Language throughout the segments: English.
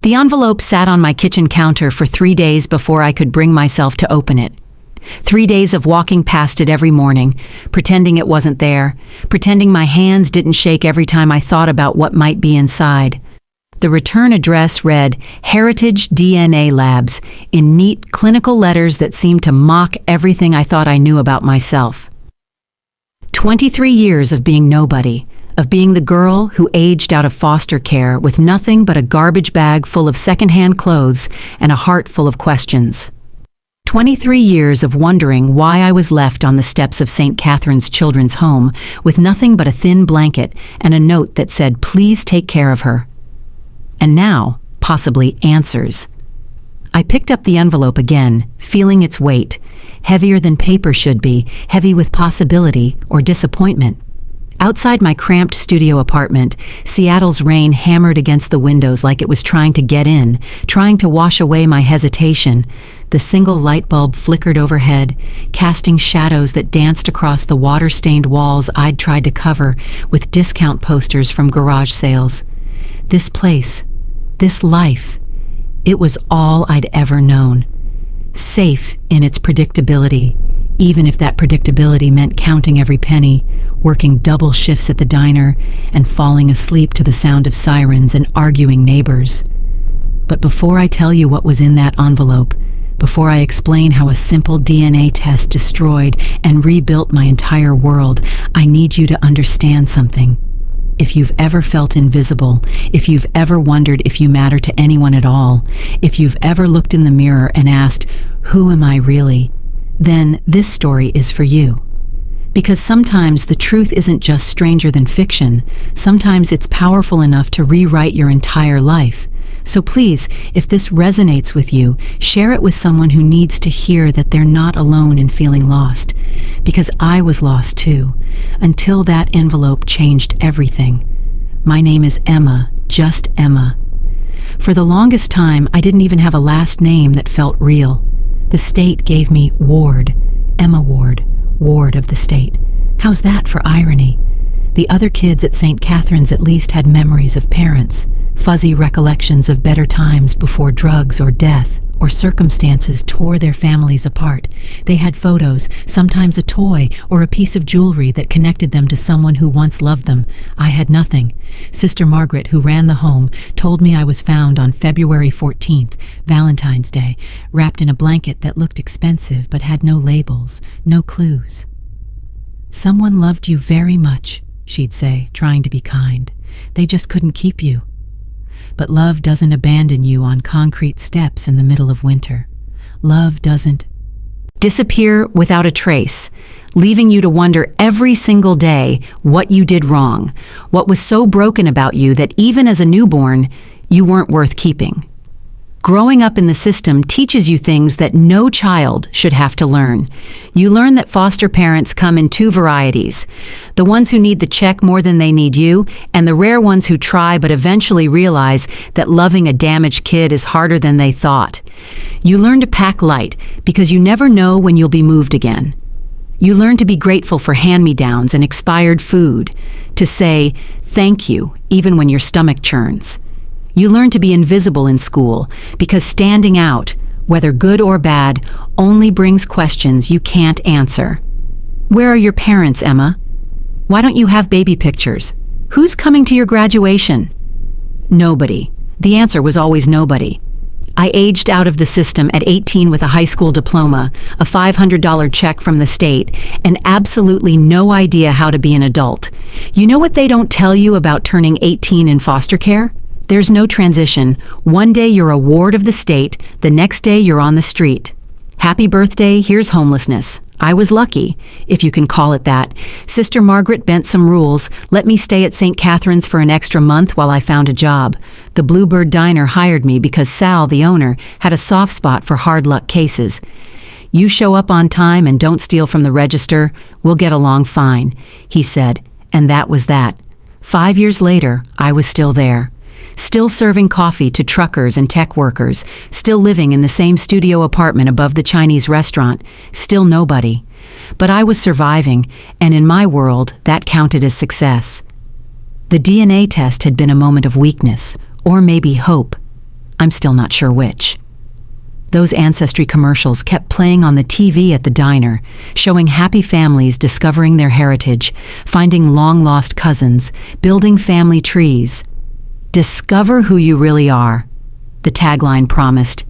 The envelope sat on my kitchen counter for 3 days before I could bring myself to open it. 3 days of walking past it every morning, pretending it wasn't there, pretending my hands didn't shake every time I thought about what might be inside. The return address read Heritage DNA Labs in neat clinical letters that seemed to mock everything I thought I knew about myself. 23 years of being nobody, of being the girl who aged out of foster care with nothing but a garbage bag full of secondhand clothes and a heart full of questions. 23 years of wondering why I was left on the steps of St. Catherine's Children's Home with nothing but a thin blanket and a note that said, "Please take care of her." And now, possibly answers. I picked up the envelope again, feeling its weight, heavier than paper should be, heavy with possibility or disappointment. Outside my cramped studio apartment, Seattle's rain hammered against the windows like it was trying to get in, trying to wash away my hesitation. The single light bulb flickered overhead, casting shadows that danced across the water-stained walls I'd tried to cover with discount posters from garage sales. This place, this life, it was all I'd ever known. Safe in its predictability, even if that predictability meant counting every penny, working double shifts at the diner, and falling asleep to the sound of sirens and arguing neighbors. But before I tell you what was in that envelope, before I explain how a simple DNA test destroyed and rebuilt my entire world, I need you to understand something. If you've ever felt invisible, if you've ever wondered if you matter to anyone at all, if you've ever looked in the mirror and asked, "Who am I really?" then this story is for you. Because sometimes the truth isn't just stranger than fiction. Sometimes it's powerful enough to rewrite your entire life. So please, if this resonates with you, share it with someone who needs to hear that they're not alone in feeling lost. Because I was lost too, until that envelope changed everything. My name is Emma, just Emma. For the longest time, I didn't even have a last name that felt real. The state gave me Ward, Emma Ward, Ward of the state. How's that for irony? The other kids at St. Catherine's at least had memories of parents, fuzzy recollections of better times before drugs or death or circumstances tore their families apart. They had photos, sometimes a toy or a piece of jewelry that connected them to someone who once loved them. I had nothing. Sister Margaret, who ran the home, told me I was found on February 14th, Valentine's Day, wrapped in a blanket that looked expensive but had no labels, no clues. "Someone loved you very much," she'd say, trying to be kind. "They just couldn't keep you." But love doesn't abandon you on concrete steps in the middle of winter. Love doesn't disappear without a trace, leaving you to wonder every single day what you did wrong, what was so broken about you that even as a newborn, you weren't worth keeping. Growing up in the system teaches you things that no child should have to learn. You learn that foster parents come in two varieties: the ones who need the check more than they need you, and the rare ones who try but eventually realize that loving a damaged kid is harder than they thought. You learn to pack light because you never know when you'll be moved again. You learn to be grateful for hand-me-downs and expired food, to say thank you even when your stomach churns. You learn to be invisible in school because standing out, whether good or bad, only brings questions you can't answer. Where are your parents, Emma? Why don't you have baby pictures? Who's coming to your graduation? Nobody. The answer was always nobody. I aged out of the system at 18 with a high school diploma, a $500 check from the state, and absolutely no idea how to be an adult. You know what they don't tell you about turning 18 in foster care? There's no transition. One day you're a ward of the state, the next day you're on the street. Happy birthday, here's homelessness. I was lucky, if you can call it that. Sister Margaret bent some rules, let me stay at St. Catherine's for an extra month while I found a job. The Bluebird Diner hired me because Sal, the owner, had a soft spot for hard luck cases. "You show up on time and don't steal from the register, we'll get along fine," he said, and that was that. 5 years later, I was still there. Still serving coffee to truckers and tech workers, still living in the same studio apartment above the Chinese restaurant, still nobody. But I was surviving, and in my world, that counted as success. The DNA test had been a moment of weakness, or maybe hope. I'm still not sure which. Those ancestry commercials kept playing on the TV at the diner, showing happy families discovering their heritage, finding long-lost cousins, building family trees. Discover who you really are, the tagline promised.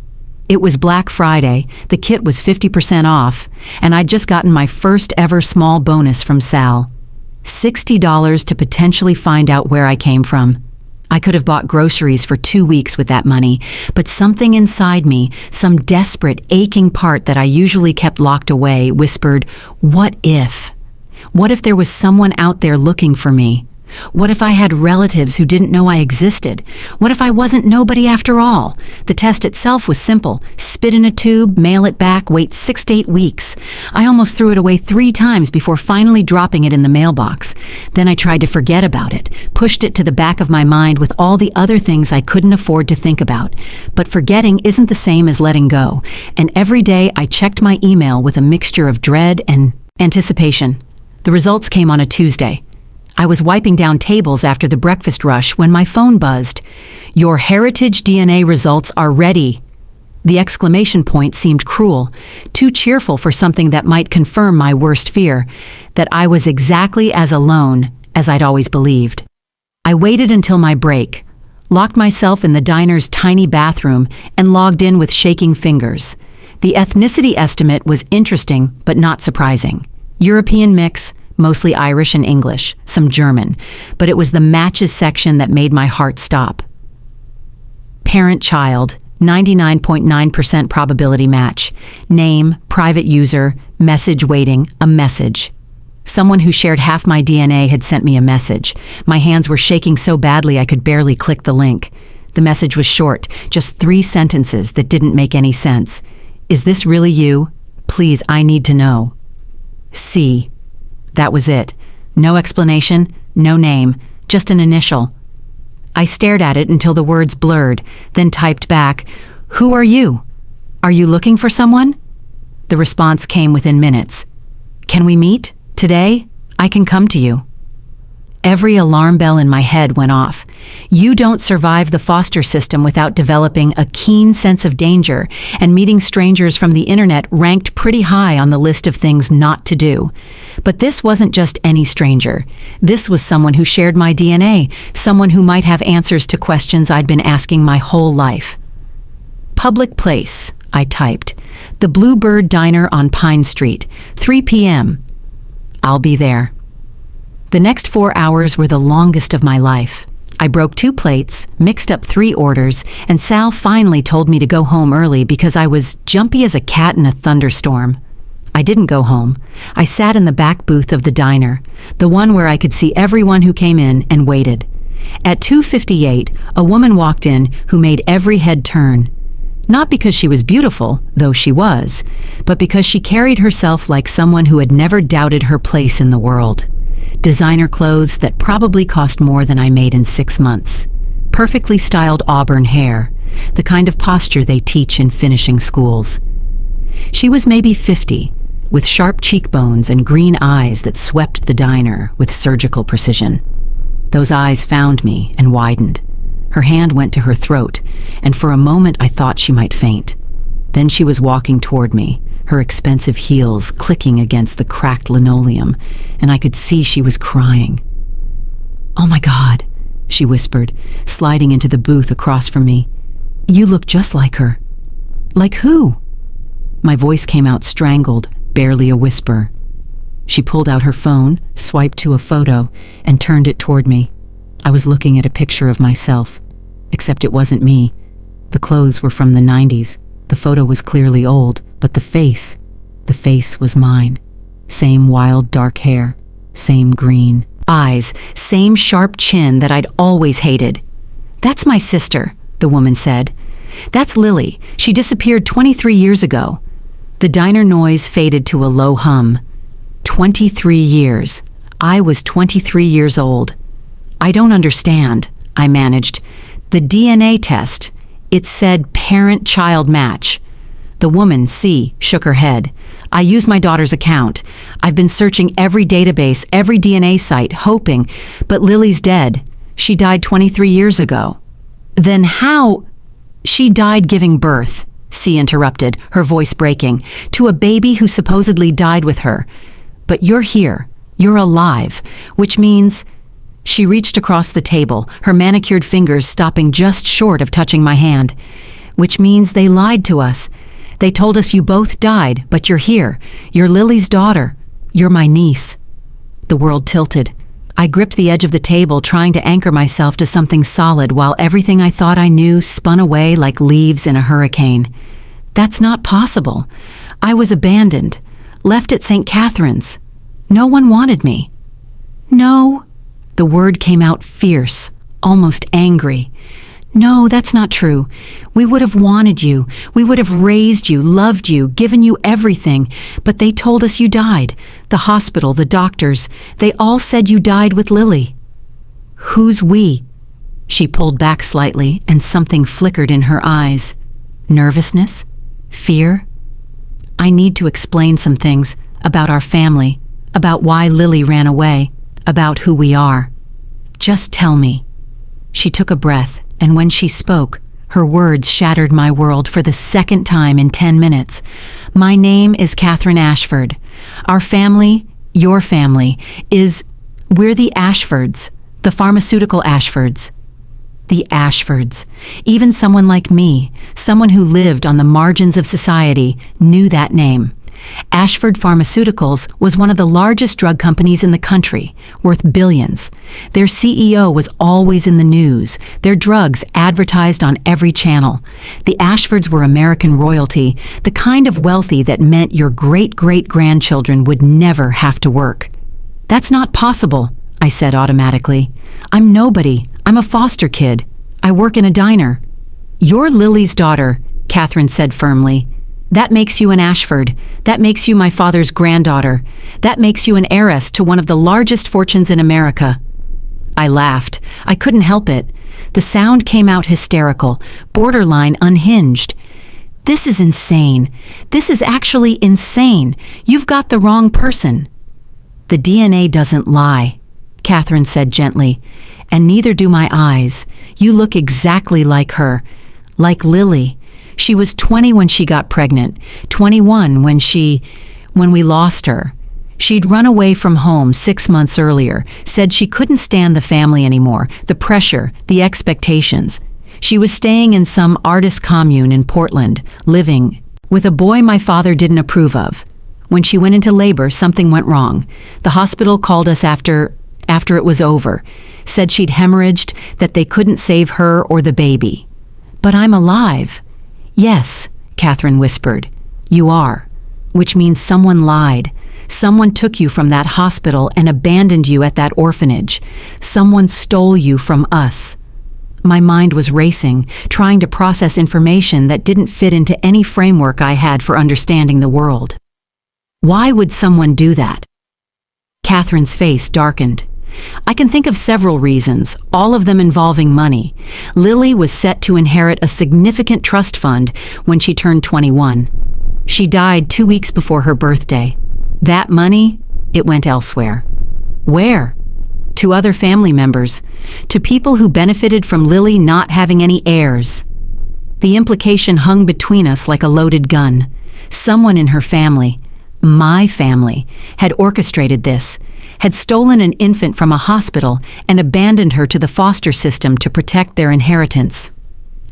It was Black Friday, the kit was 50% off, and I'd just gotten my first ever small bonus from Sal. $60 to potentially find out where I came from. I could have bought groceries for 2 weeks with that money, but something inside me, some desperate, aching part that I usually kept locked away, whispered, what if? What if there was someone out there looking for me? What if I had relatives who didn't know I existed? What if I wasn't nobody after all? The test itself was simple. Spit in a tube, mail it back, wait 6 to 8 weeks. I almost threw it away 3 times before finally dropping it in the mailbox. Then I tried to forget about it, pushed it to the back of my mind with all the other things I couldn't afford to think about. But forgetting isn't the same as letting go, and every day I checked my email with a mixture of dread and anticipation. The results came on a Tuesday. I was wiping down tables after the breakfast rush when my phone buzzed. Your heritage DNA results are ready. The exclamation point seemed cruel, too cheerful for something that might confirm my worst fear, that I was exactly as alone as I'd always believed. I waited until my break, locked myself in the diner's tiny bathroom, and logged in with shaking fingers. The ethnicity estimate was interesting but not surprising. European mix, mostly Irish and English, some German, but it was the matches section that made my heart stop. Parent-child, 99.9% probability match. Name, private user, message waiting, a message. Someone who shared half my DNA had sent me a message. My hands were shaking so badly I could barely click the link. The message was short, just 3 sentences that didn't make any sense. Is this really you? Please, I need to know. C. That was it. No explanation, no name, just an initial. I stared at it until the words blurred, then typed back, "Who are you? Are you looking for someone?" The response came within minutes. "Can we meet? Today? I can come to you." Every alarm bell in my head went off. You don't survive the foster system without developing a keen sense of danger, and meeting strangers from the internet ranked pretty high on the list of things not to do. But this wasn't just any stranger. This was someone who shared my DNA, someone who might have answers to questions I'd been asking my whole life. Public place, I typed. The Bluebird Diner on Pine Street, 3 p.m. I'll be there. The next 4 hours were the longest of my life. I broke 2 plates, mixed up 3 orders, and Sal finally told me to go home early because I was jumpy as a cat in a thunderstorm. I didn't go home. I sat in the back booth of the diner, the one where I could see everyone who came in, and waited. At 2:58, a woman walked in who made every head turn. Not because she was beautiful, though she was, but because she carried herself like someone who had never doubted her place in the world. Designer clothes that probably cost more than I made in 6 months. Perfectly styled auburn hair, the kind of posture they teach in finishing schools. She was maybe 50, with sharp cheekbones and green eyes that swept the diner with surgical precision. Those eyes found me and widened. Her hand went to her throat, and for a moment I thought she might faint. Then she was walking toward me, her expensive heels clicking against the cracked linoleum, and I could see she was crying. "Oh my God," she whispered, sliding into the booth across from me. "You look just like her." "Like who?" My voice came out strangled, barely a whisper. She pulled out her phone, swiped to a photo, and turned it toward me. I was looking at a picture of myself, except it wasn't me. The clothes were from the 90s. The photo was clearly old, but the face was mine. Same wild dark hair, same green eyes, same sharp chin that I'd always hated. "That's my sister," the woman said. "That's Lily. She disappeared 23 years ago." The diner noise faded to a low hum. 23 years. I was 23 years old. "I don't understand," I managed. "The DNA test. It said parent-child match." The woman, C, shook her head. "I used my daughter's account. I've been searching every database, every DNA site, hoping, but Lily's dead. She died 23 years ago." "Then how?" She died giving birth, C interrupted, her voice breaking, to a baby who supposedly died with her. But you're here. You're alive, which means... She reached across the table, her manicured fingers stopping just short of touching my hand. Which means they lied to us. They told us you both died, but you're here. You're Lily's daughter. You're my niece. The world tilted. I gripped the edge of the table, trying to anchor myself to something solid while everything I thought I knew spun away like leaves in a hurricane. That's not possible. I was abandoned, left at St. Catherine's. No one wanted me. No. The word came out fierce, almost angry. No, that's not true. We would have wanted you. We would have raised you, loved you, given you everything. But they told us you died. The hospital, the doctors, they all said you died with Lily. Who's we? She pulled back slightly, and something flickered in her eyes. Nervousness? Fear? I need to explain some things about our family, about why Lily ran away, about who we are. Just tell me. She took a breath, and when she spoke, her words shattered my world for the second time in 10 minutes. My name is Catherine Ashford. Our family, your family, we're the Ashfords, the pharmaceutical Ashfords. The Ashfords. Even someone like me, someone who lived on the margins of society, knew that name. Ashford Pharmaceuticals was one of the largest drug companies in the country, worth billions. Their CEO was always in the news, their drugs advertised on every channel. The Ashfords were American royalty, the kind of wealthy that meant your great-great-grandchildren would never have to work. That's not possible, I said automatically. I'm nobody. I'm a foster kid. I work in a diner. You're Lily's daughter, Catherine said firmly. That makes you an Ashford. That makes you my father's granddaughter. That makes you an heiress to one of the largest fortunes in America. I laughed. I couldn't help it. The sound came out hysterical, borderline unhinged. This is insane. This is actually insane. You've got the wrong person. The DNA doesn't lie, Catherine said gently, and neither do my eyes. You look exactly like her, like Lily. She was 20 when she got pregnant, 21 when we lost her. She'd run away from home 6 months earlier, said she couldn't stand the family anymore, the pressure, the expectations. She was staying in some artist commune in Portland, living with a boy my father didn't approve of. When she went into labor, something went wrong. The hospital called us after it was over, said she'd hemorrhaged, that they couldn't save her or the baby. But I'm alive. Yes, Catherine whispered. You are, which means someone lied. Someone took you from that hospital and abandoned you at that orphanage. Someone stole you from us. My mind was racing, trying to process information that didn't fit into any framework I had for understanding the world. Why would someone do that? Catherine's face darkened. I can think of several reasons, all of them involving money. Lily was set to inherit a significant trust fund when she turned 21. She died 2 weeks before her birthday. That money, it went elsewhere. Where? To other family members, to people who benefited from Lily not having any heirs. The implication hung between us like a loaded gun. Someone in her family, my family, had orchestrated this, had stolen an infant from a hospital and abandoned her to the foster system to protect their inheritance.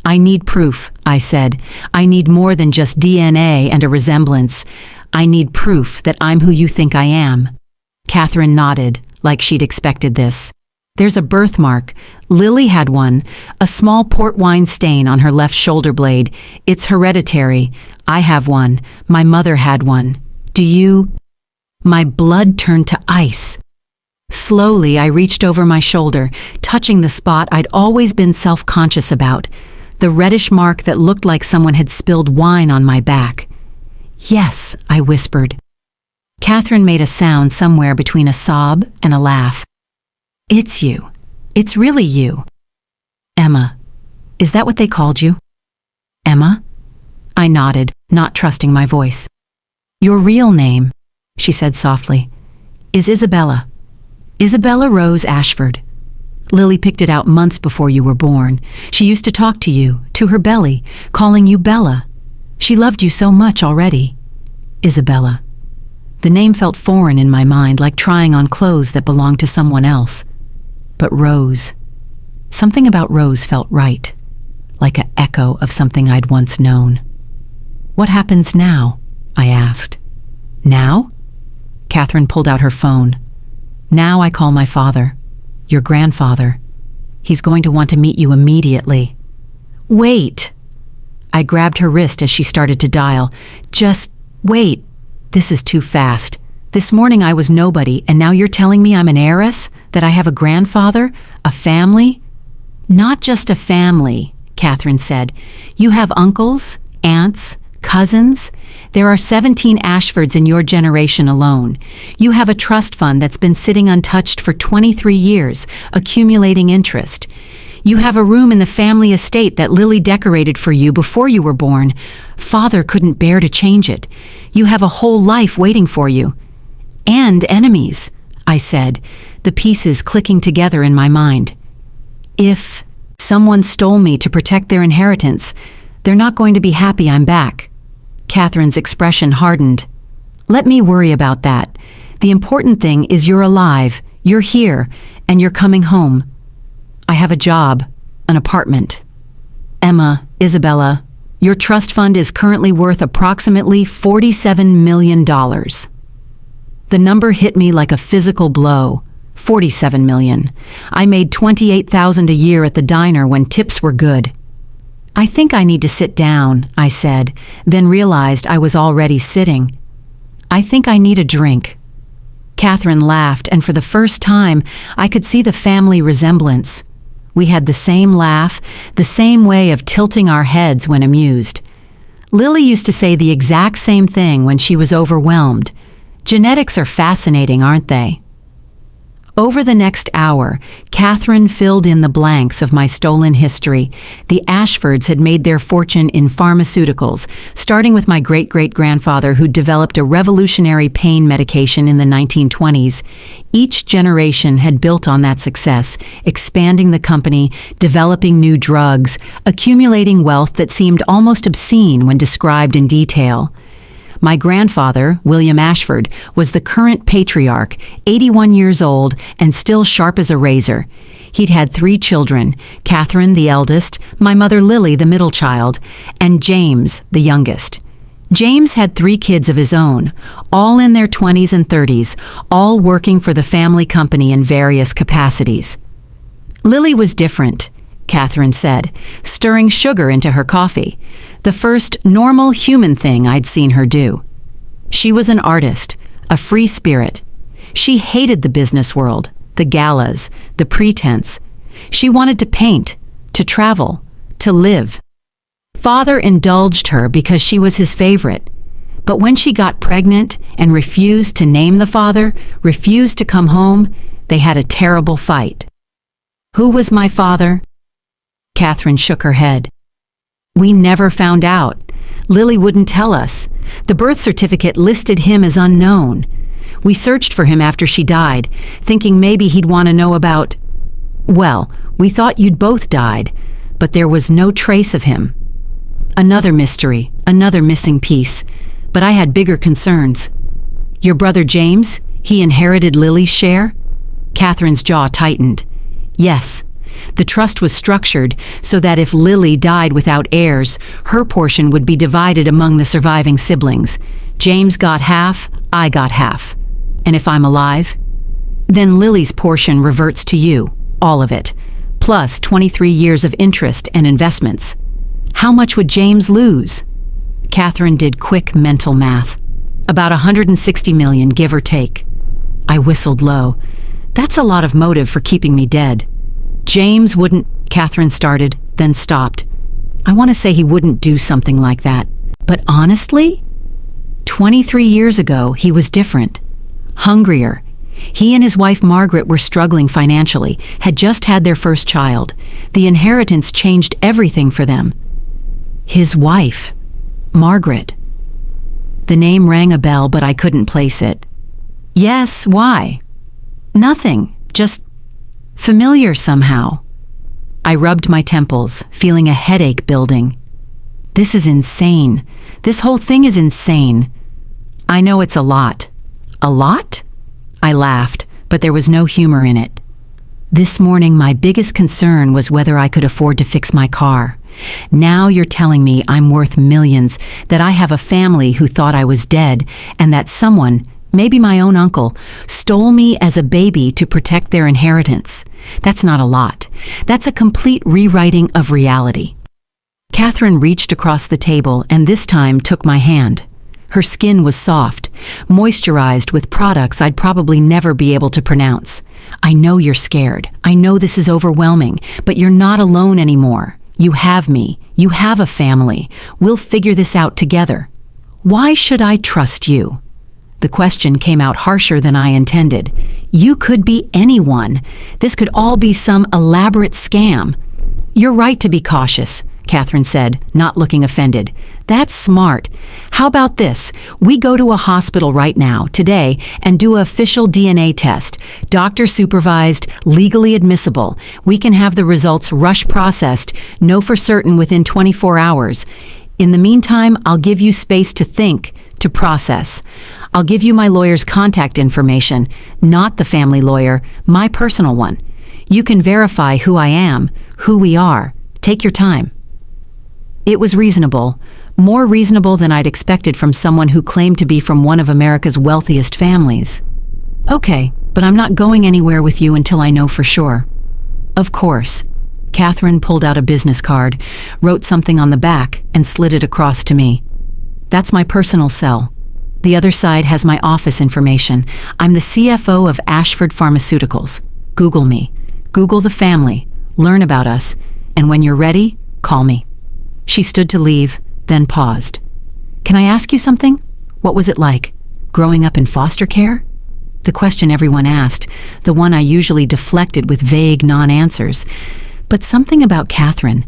I need proof, I said. I need more than just DNA and a resemblance. I need proof that I'm who you think I am. Catherine nodded, like she'd expected this. There's a birthmark. Lily had one, a small port wine stain on her left shoulder blade. It's hereditary. I have one. My mother had one. Do you? My blood turned to ice. Slowly, I reached over my shoulder, touching the spot I'd always been self-conscious about, the reddish mark that looked like someone had spilled wine on my back. Yes, I whispered. Catherine made a sound somewhere between a sob and a laugh. It's you. It's really you. Emma. Is that what they called you? Emma? I nodded, not trusting my voice. Your real name, she said softly, is Isabella. Isabella Rose Ashford. Lily picked it out months before you were born. She used to talk to you, to her belly, calling you Bella. She loved you so much already. Isabella. The name felt foreign in my mind, like trying on clothes that belonged to someone else. But Rose. Something about Rose felt right, like an echo of something I'd once known. What happens now? I asked. Now? Catherine pulled out her phone. Now I call my father, your grandfather. He's going to want to meet you immediately. Wait! I grabbed her wrist as she started to dial. Just wait. This is too fast. This morning I was nobody, and now you're telling me I'm an heiress? That I have a grandfather? A family? Not just a family, Catherine said. You have uncles, aunts, cousins. There are 17 Ashfords in your generation alone. You have a trust fund that's been sitting untouched for 23 years, accumulating interest. You have a room in the family estate that Lily decorated for you before you were born. Father couldn't bear to change it. You have a whole life waiting for you. And enemies, I said, the pieces clicking together in my mind. If someone stole me to protect their inheritance, they're not going to be happy I'm back. Catherine's expression hardened. Let me worry about that. The important thing is you're alive, you're here, and you're coming home. I have a job, an apartment. Emma, Isabella, your trust fund is currently worth approximately $47 million. The number hit me like a physical blow. 47 million. I made $28,000 a year at the diner when tips were good. I think I need to sit down, I said, then realized I was already sitting. I think I need a drink. Catherine laughed, and for the first time, I could see the family resemblance. We had the same laugh, the same way of tilting our heads when amused. Lily used to say the exact same thing when she was overwhelmed. Genetics are fascinating, aren't they? Over the next hour, Catherine filled in the blanks of my stolen history. The Ashfords had made their fortune in pharmaceuticals, starting with my great-great-grandfather who developed a revolutionary pain medication in the 1920s. Each generation had built on that success, expanding the company, developing new drugs, accumulating wealth that seemed almost obscene when described in detail. My grandfather, William Ashford, was the current patriarch, 81 years old and still sharp as a razor. He'd had 3 children, Catherine, the eldest, my mother Lily, the middle child, and James, the youngest. James had 3 kids of his own, all in their 20s and 30s, all working for the family company in various capacities. Lily was different, Catherine said, stirring sugar into her coffee. The first normal human thing I'd seen her do. She was an artist, a free spirit. She hated the business world, the galas, the pretense. She wanted to paint, to travel, to live. Father indulged her because she was his favorite. But when she got pregnant and refused to name the father, refused to come home, they had a terrible fight. Who was my father? Catherine shook her head. We never found out. Lily wouldn't tell us. The birth certificate listed him as unknown. We searched for him after she died, thinking maybe he'd want to know about... Well, we thought you'd both died, but there was no trace of him. Another mystery, another missing piece. But I had bigger concerns. Your brother James, he inherited Lily's share? Catherine's jaw tightened. Yes. The trust was structured so that if Lily died without heirs, her portion would be divided among the surviving siblings. James got half, I got half. And if I'm alive, then Lily's portion reverts to you, all of it, plus 23 years of interest and investments. How much would James lose? Catherine did quick mental math. About 160 million, give or take. I whistled low. That's a lot of motive for keeping me dead. James wouldn't, Catherine started, then stopped. I want to say he wouldn't do something like that. But honestly, 23 years ago, he was different. Hungrier. He and his wife Margaret were struggling financially, had just had their first child. The inheritance changed everything for them. His wife, Margaret. The name rang a bell, but I couldn't place it. Yes, why? Nothing, just Familiar somehow. I rubbed my temples, feeling a headache building. This is insane. This whole thing is insane. I know it's a lot. A lot? I laughed, but there was no humor in it. This morning, my biggest concern was whether I could afford to fix my car. Now you're telling me I'm worth millions, that I have a family who thought I was dead, and that someone, maybe my own uncle, stole me as a baby to protect their inheritance. That's not a lot. That's a complete rewriting of reality. Catherine reached across the table and this time took my hand. Her skin was soft, moisturized with products I'd probably never be able to pronounce. I know you're scared. I know this is overwhelming, but you're not alone anymore. You have me. You have a family. We'll figure this out together. Why should I trust you? The question came out harsher than I intended. You could be anyone. This could all be some elaborate scam. You're right to be cautious, Catherine said, not looking offended. That's smart. How about this? We go to a hospital right now, today, and do an official DNA test. Doctor supervised, legally admissible. We can have the results rush processed, know for certain within 24 hours. In the meantime, I'll give you space to think, to process. I'll give you my lawyer's contact information, not the family lawyer, my personal one. You can verify who I am, who we are. Take your time. It was reasonable, more reasonable than I'd expected from someone who claimed to be from one of America's wealthiest families. Okay, but I'm not going anywhere with you until I know for sure. Of course. Catherine pulled out a business card, wrote something on the back, and slid it across to me. That's my personal cell. The other side has my office information. I'm the CFO of Ashford Pharmaceuticals. Google me. Google the family. Learn about us. And when you're ready, call me. She stood to leave, then paused. Can I ask you something? What was it like, growing up in foster care? The question everyone asked, the one I usually deflected with vague non-answers. But something about Catherine,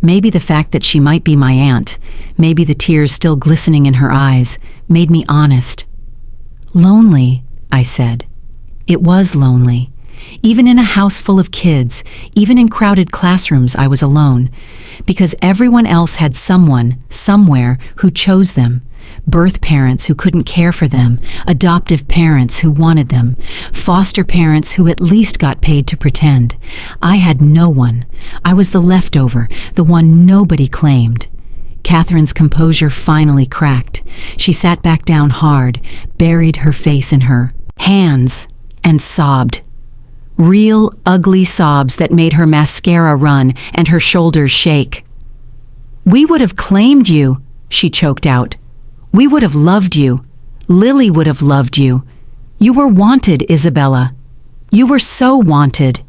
maybe the fact that she might be my aunt, maybe the tears still glistening in her eyes, made me honest. Lonely, I said. It was lonely. Even in a house full of kids, even in crowded classrooms, I was alone, because everyone else had someone, somewhere, who chose them. Birth parents who couldn't care for them, adoptive parents who wanted them, foster parents who at least got paid to pretend. I had no one. I was the leftover, the one nobody claimed. Catherine's composure finally cracked. She sat back down hard, buried her face in her hands, and sobbed. Real, ugly sobs that made her mascara run and her shoulders shake. "We would have claimed you," she choked out. "We would have loved you. Lily would have loved you. You were wanted, Isabella. You were so wanted."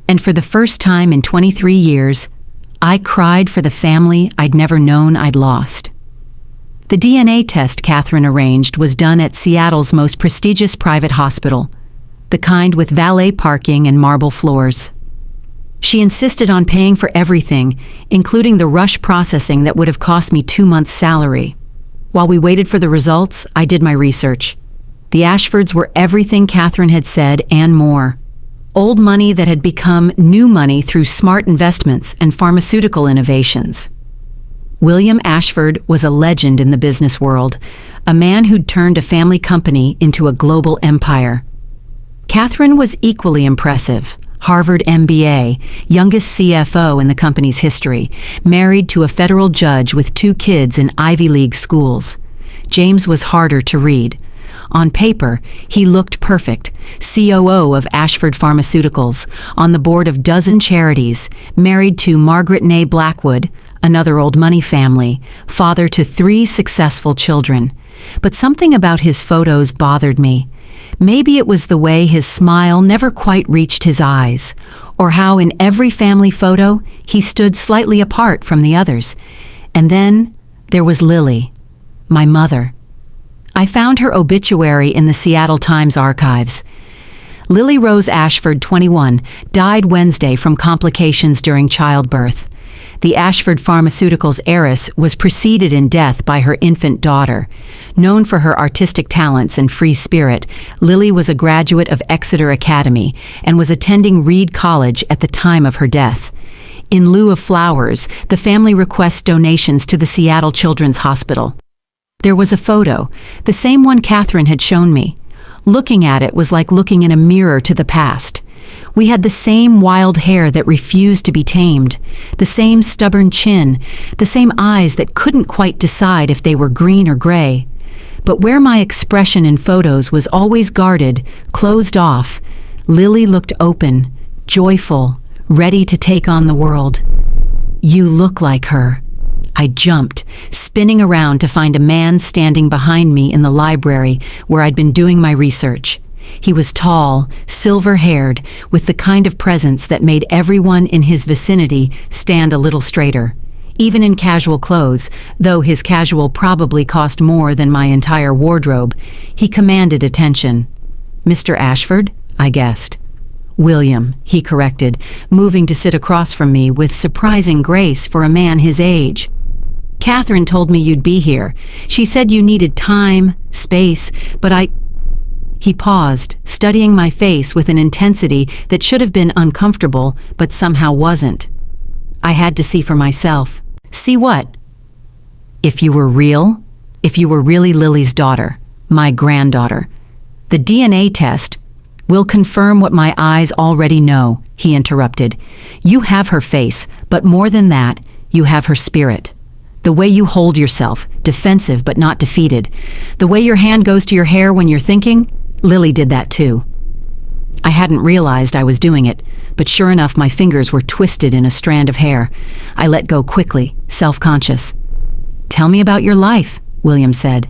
And for the first time in 23 years, I cried for the family I'd never known I'd lost. The DNA test Catherine arranged was done at Seattle's most prestigious private hospital, the kind with valet parking and marble floors. She insisted on paying for everything, including the rush processing that would have cost me 2 months' salary. While we waited for the results, I did my research. The Ashfords were everything Catherine had said and more. Old money that had become new money through smart investments and pharmaceutical innovations. William Ashford was a legend in the business world, a man who'd turned a family company into a global empire. Catherine was equally impressive. Harvard MBA, youngest CFO in the company's history, married to a federal judge with 2 kids in Ivy League schools. James was harder to read. On paper, he looked perfect, COO of Ashford Pharmaceuticals, on the board of dozen charities, married to Margaret Ney Blackwood, another old money family, father to 3 successful children. But something about his photos bothered me. Maybe it was the way his smile never quite reached his eyes, or how in every family photo he stood slightly apart from the others. And then there was Lily, my mother. I found her obituary in the Seattle Times archives. Lily Rose Ashford, 21, died Wednesday from complications during childbirth. The Ashford Pharmaceuticals heiress was preceded in death by her infant daughter. Known for her artistic talents and free spirit, Lily was a graduate of Exeter Academy and was attending Reed College at the time of her death. In lieu of flowers, the family requests donations to the Seattle Children's Hospital. There was a photo, the same one Catherine had shown me. Looking at it was like looking in a mirror to the past. We had the same wild hair that refused to be tamed, the same stubborn chin, the same eyes that couldn't quite decide if they were green or gray. But where my expression in photos was always guarded, closed off, Lily looked open, joyful, ready to take on the world. "You look like her." I jumped, spinning around to find a man standing behind me in the library where I'd been doing my research. He was tall, silver-haired, with the kind of presence that made everyone in his vicinity stand a little straighter. Even in casual clothes, though his casual probably cost more than my entire wardrobe, he commanded attention. "Mr. Ashford?" I guessed. "William," he corrected, moving to sit across from me with surprising grace for a man his age. "Catherine told me you'd be here. She said you needed time, space, but He paused, studying my face with an intensity that should have been uncomfortable, but somehow wasn't. I had to see for myself. "See what?" "If you were real, if you were really Lily's daughter, my granddaughter. The DNA test will confirm what my eyes already know," he interrupted. "You have her face, but more than that, you have her spirit. The way you hold yourself, defensive but not defeated. The way your hand goes to your hair when you're thinking, Lily did that too." I hadn't realized I was doing it, but sure enough my fingers were twisted in a strand of hair. I let go quickly, self-conscious. "Tell me about your life," William said.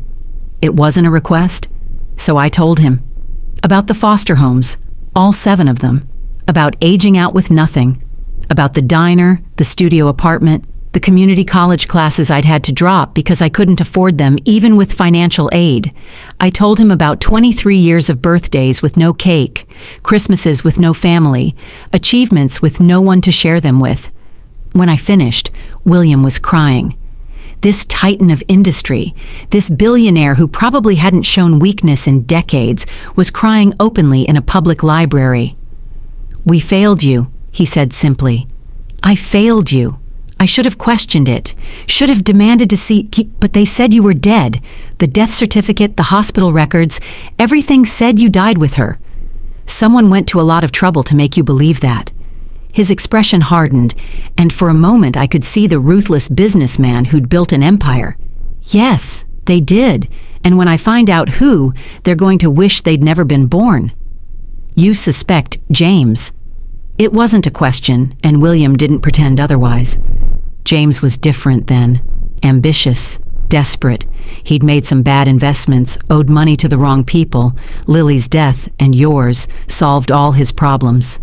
It wasn't a request, so I told him. About the foster homes, all 7 of them. About aging out with nothing. About the diner, the studio apartment, the community college classes I'd had to drop because I couldn't afford them even with financial aid. I told him about 23 years of birthdays with no cake, Christmases with no family, achievements with no one to share them with. When I finished, William was crying. This titan of industry, this billionaire who probably hadn't shown weakness in decades, was crying openly in a public library. "We failed you," he said simply. "I failed you. I should have questioned it, should have demanded to see, but they said you were dead. The death certificate, the hospital records, everything said you died with her. Someone went to a lot of trouble to make you believe that." His expression hardened, and for a moment I could see the ruthless businessman who'd built an empire. "Yes, they did, and when I find out who, they're going to wish they'd never been born." "You suspect James." It wasn't a question, and William didn't pretend otherwise. James was different then. Ambitious, desperate. He'd made some bad investments, owed money to the wrong people. Lily's death, and yours, solved all his problems.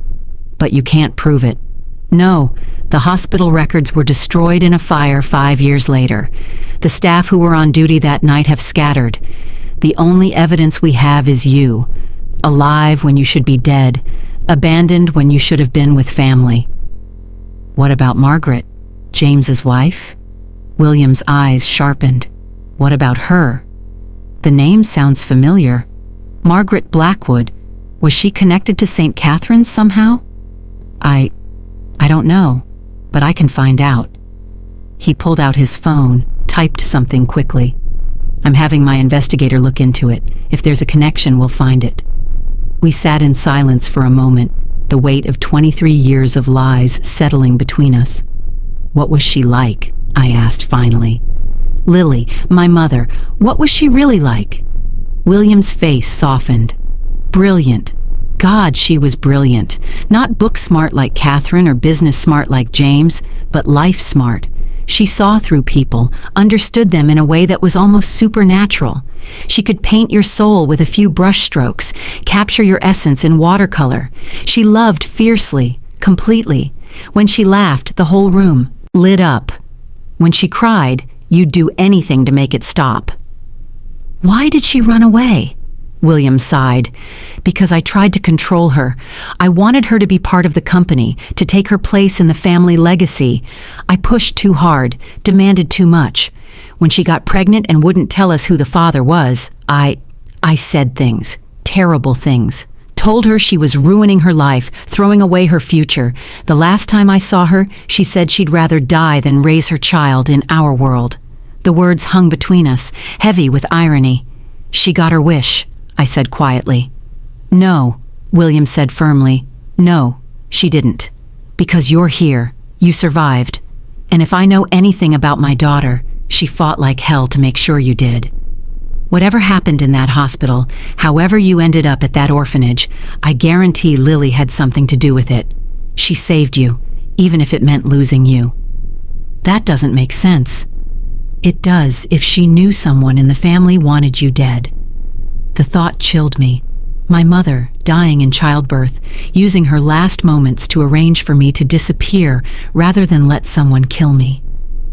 But you can't prove it. No, the hospital records were destroyed in a fire 5 years later. The staff who were on duty that night have scattered. The only evidence we have is you. Alive when you should be dead. Abandoned when you should have been with family. "What about Margaret, James's wife?" William's eyes sharpened. "What about her?" The name sounds familiar. Margaret Blackwood. Was she connected to St. Catherine's somehow? I don't know, but I can find out." He pulled out his phone, typed something quickly. "I'm having my investigator look into it. If there's a connection, we'll find it." We sat in silence for a moment, the weight of 23 years of lies settling between us. "What was she like?" I asked finally. "Lily, my mother, what was she really like?" William's face softened. "Brilliant. God, she was brilliant. Not book smart like Catherine or business smart like James, but life smart. She saw through people, understood them in a way that was almost supernatural. She could paint your soul with a few brush strokes, capture your essence in watercolor. She loved fiercely, completely. When she laughed, the whole room lit up. When she cried, you'd do anything to make it stop." "Why did she run away?" William sighed. Because I tried to control her. I wanted her to be part of the company, to take her place in the family legacy. I pushed too hard, demanded too much. When she got pregnant and wouldn't tell us who the father was, I said things, terrible things. Told her she was ruining her life, throwing away her future. The last time I saw her, she said she'd rather die than raise her child in our world. The words hung between us, heavy with irony. She got her wish, I said quietly. No, William said firmly. No, she didn't. Because you're here. You survived. And if I know anything about my daughter, she fought like hell to make sure you did. Whatever happened in that hospital, however you ended up at that orphanage, I guarantee Lily had something to do with it. She saved you, even if it meant losing you. That doesn't make sense. It does if she knew someone in the family wanted you dead. The thought chilled me. My mother, dying in childbirth, using her last moments to arrange for me to disappear rather than let someone kill me.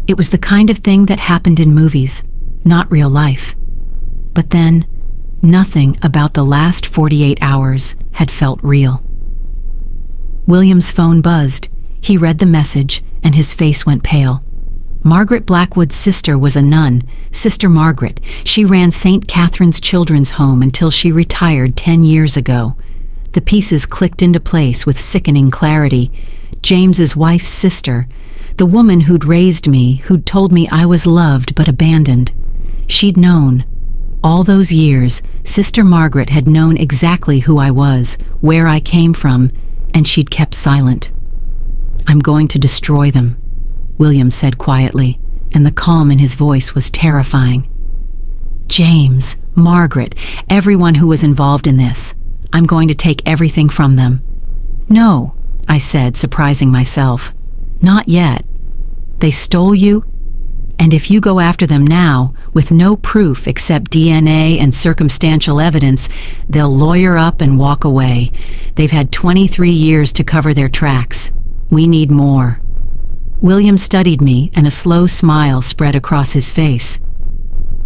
It was the kind of thing that happened in movies, not real life. But then, nothing about the last 48 hours had felt real. William's phone buzzed. He read the message, and his face went pale. Margaret Blackwood's sister was a nun, Sister Margaret. She ran St. Catherine's Children's Home until she retired 10 years ago. The pieces clicked into place with sickening clarity. James's wife's sister, the woman who'd raised me, who'd told me I was loved but abandoned. She'd known. All those years, Sister Margaret had known exactly who I was, where I came from, and she'd kept silent. I'm going to destroy them, William said quietly, and the calm in his voice was terrifying. James, Margaret, everyone who was involved in this. I'm going to take everything from them. No, I said, surprising myself. Not yet. They stole you? And if you go after them now, with no proof except DNA and circumstantial evidence, they'll lawyer up and walk away. They've had 23 years to cover their tracks. We need more. William studied me, and a slow smile spread across his face.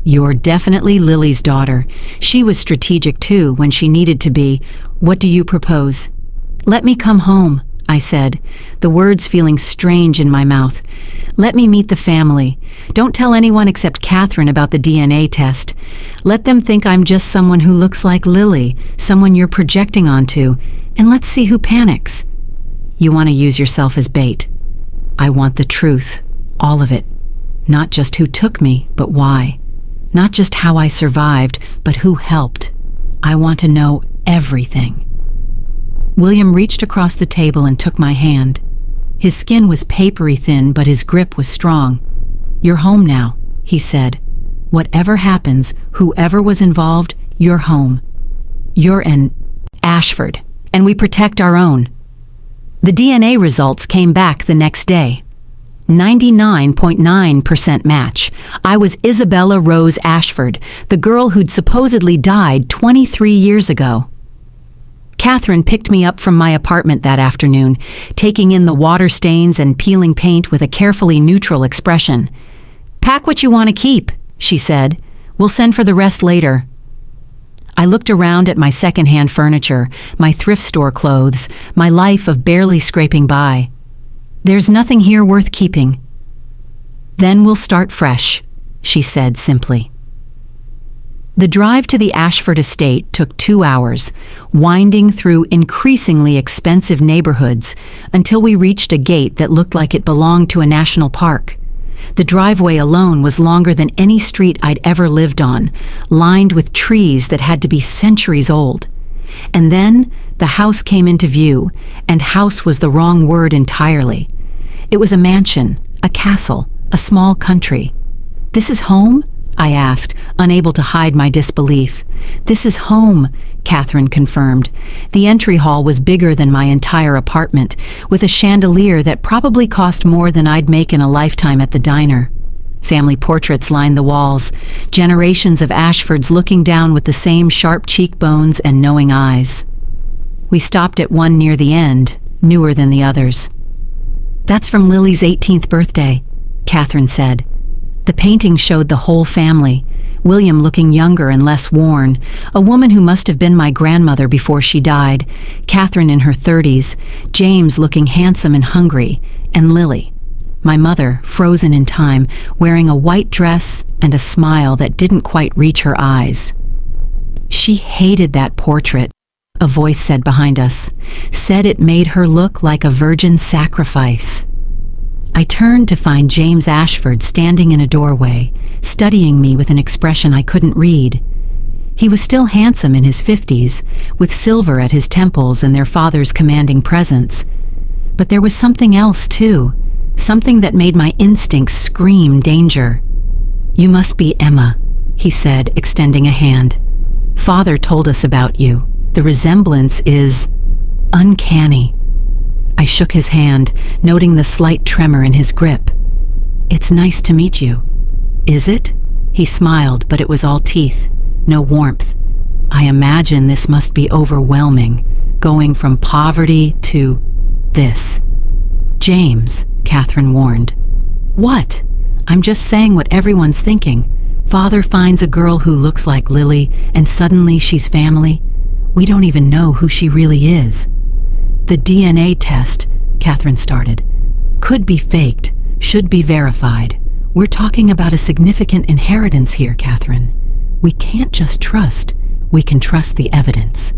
You're definitely Lily's daughter. She was strategic too when she needed to be. What do you propose? Let me come home, I said, the words feeling strange in my mouth. Let me meet the family. Don't tell anyone except Catherine about the DNA test. Let them think I'm just someone who looks like Lily, someone you're projecting onto, and let's see who panics. You want to use yourself as bait. I want the truth, all of it. Not just who took me, but why. Not just how I survived, but who helped. I want to know everything. William reached across the table and took my hand. His skin was papery thin, but his grip was strong. You're home now, he said. Whatever happens, whoever was involved, you're home. You're in Ashford, and we protect our own. The DNA results came back the next day. 99.9% match. I was Isabella Rose Ashford, the girl who'd supposedly died 23 years ago. Catherine picked me up from my apartment that afternoon, taking in the water stains and peeling paint with a carefully neutral expression. Pack what you want to keep, she said. We'll send for the rest later. I looked around at my secondhand furniture, my thrift store clothes, my life of barely scraping by. There's nothing here worth keeping. Then we'll start fresh, she said simply. The drive to the Ashford estate took 2 hours, winding through increasingly expensive neighborhoods until we reached a gate that looked like it belonged to a national park. The driveway alone was longer than any street I'd ever lived on, lined with trees that had to be centuries old. And then the house came into view, and house was the wrong word entirely. It was a mansion, a castle, a small country. This is home? I asked, unable to hide my disbelief. This is home, Catherine confirmed. The entry hall was bigger than my entire apartment, with a chandelier that probably cost more than I'd make in a lifetime at the diner. Family portraits lined the walls, generations of Ashfords looking down with the same sharp cheekbones and knowing eyes. We stopped at one near the end, newer than the others. That's from Lily's 18th birthday, Catherine said. The painting showed the whole family. William looking younger and less worn, a woman who must have been my grandmother before she died, Catherine in her 30s, James looking handsome and hungry, and Lily, my mother, frozen in time, wearing a white dress and a smile that didn't quite reach her eyes. She hated that portrait, a voice said behind us, said it made her look like a virgin sacrifice. I turned to find James Ashford standing in a doorway, studying me with an expression I couldn't read. He was still handsome in his 50s, with silver at his temples and their father's commanding presence. But there was something else, too, something that made my instincts scream danger. "You must be Emma," he said, extending a hand. "Father told us about you. The resemblance is uncanny." I shook his hand, noting the slight tremor in his grip. "It's nice to meet you." "Is it?" He smiled, but it was all teeth, no warmth. "I imagine this must be overwhelming, going from poverty to this." "James," Catherine warned. "What?" "I'm just saying what everyone's thinking. Father finds a girl who looks like Lily, and suddenly she's family. We don't even know who she really is." "The DNA test," Catherine started, "could be faked, should be verified. We're talking about a significant inheritance here, Catherine. We can't just trust. We can trust the evidence."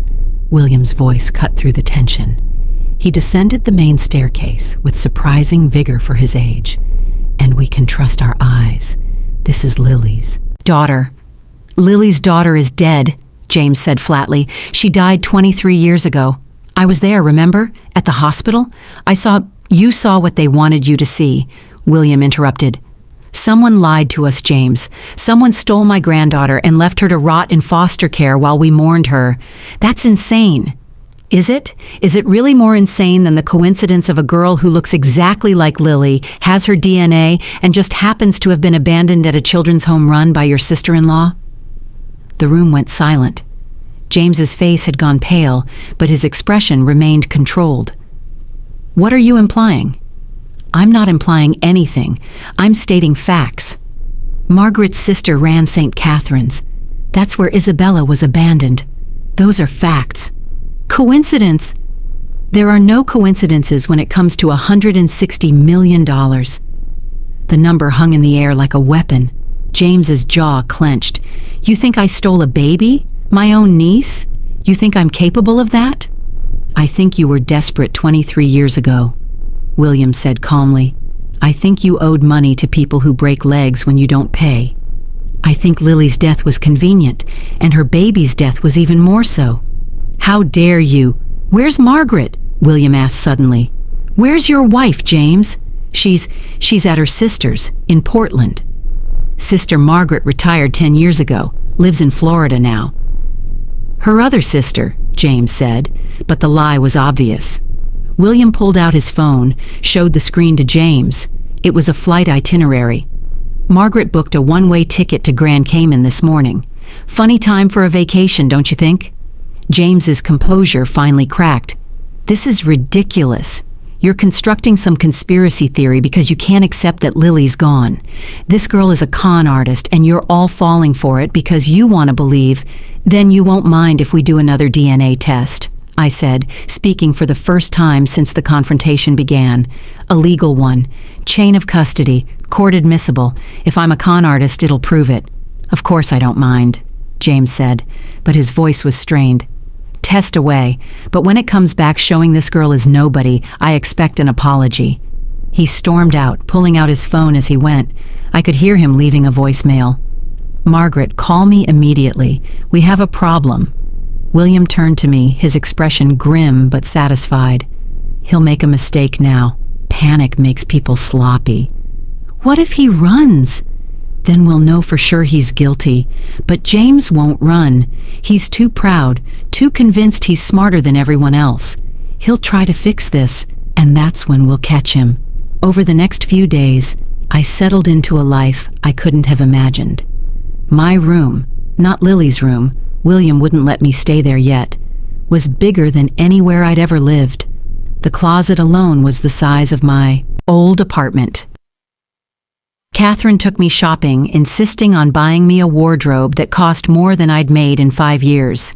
William's voice cut through the tension. He descended the main staircase with surprising vigor for his age. "And we can trust our eyes. This is Lily's daughter." "Lily's daughter is dead," James said flatly. "She died 23 years ago. I was there, remember? At the hospital? You saw what they wanted you to see," William interrupted. "Someone lied to us, James. Someone stole my granddaughter and left her to rot in foster care while we mourned her. That's insane." "Is it? Is it really more insane than the coincidence of a girl who looks exactly like Lily, has her DNA, and just happens to have been abandoned at a children's home run by your sister-in-law?" The room went silent. James's face had gone pale, but his expression remained controlled. "What are you implying?" "I'm not implying anything. I'm stating facts. Margaret's sister ran St. Catherine's. That's where Isabella was abandoned. Those are facts. Coincidence? There are no coincidences when it comes to $160 million. The number hung in the air like a weapon. James's jaw clenched. "You think I stole a baby? My own niece? You think I'm capable of that?" "I think you were desperate 23 years ago," William said calmly. "I think you owed money to people who break legs when you don't pay. I think Lily's death was convenient, and her baby's death was even more so." "How dare you? Where's Margaret?" William asked suddenly. "Where's your wife, James?" She's at her sister's, in Portland." "Sister Margaret retired 10 years ago, lives in Florida now." "Her other sister," James said, but the lie was obvious. William pulled out his phone, showed the screen to James. It was a flight itinerary. "Margaret booked a one-way ticket to Grand Cayman this morning. Funny time for a vacation, don't you think?" James's composure finally cracked. "This is ridiculous. You're constructing some conspiracy theory because you can't accept that Lily's gone. This girl is a con artist and you're all falling for it because you want to believe. Then you won't mind if we do another DNA test," I said, speaking for the first time since the confrontation began. "A legal one. Chain of custody. Court admissible. If I'm a con artist, it'll prove it." "Of course I don't mind," James said, but his voice was strained. "Test away, but when it comes back showing this girl is nobody, I expect an apology." He stormed out, pulling out his phone as he went. I could hear him leaving a voicemail. "Margaret, call me immediately. We have a problem." William turned to me, his expression grim but satisfied. "He'll make a mistake now. Panic makes people sloppy." "What if he runs?" "Then we'll know for sure he's guilty. But James won't run. He's too proud, too convinced he's smarter than everyone else. He'll try to fix this, and that's when we'll catch him." Over the next few days, I settled into a life I couldn't have imagined. My room, not Lily's room, William wouldn't let me stay there yet, was bigger than anywhere I'd ever lived. The closet alone was the size of my old apartment. Catherine took me shopping, insisting on buying me a wardrobe that cost more than I'd made in 5 years.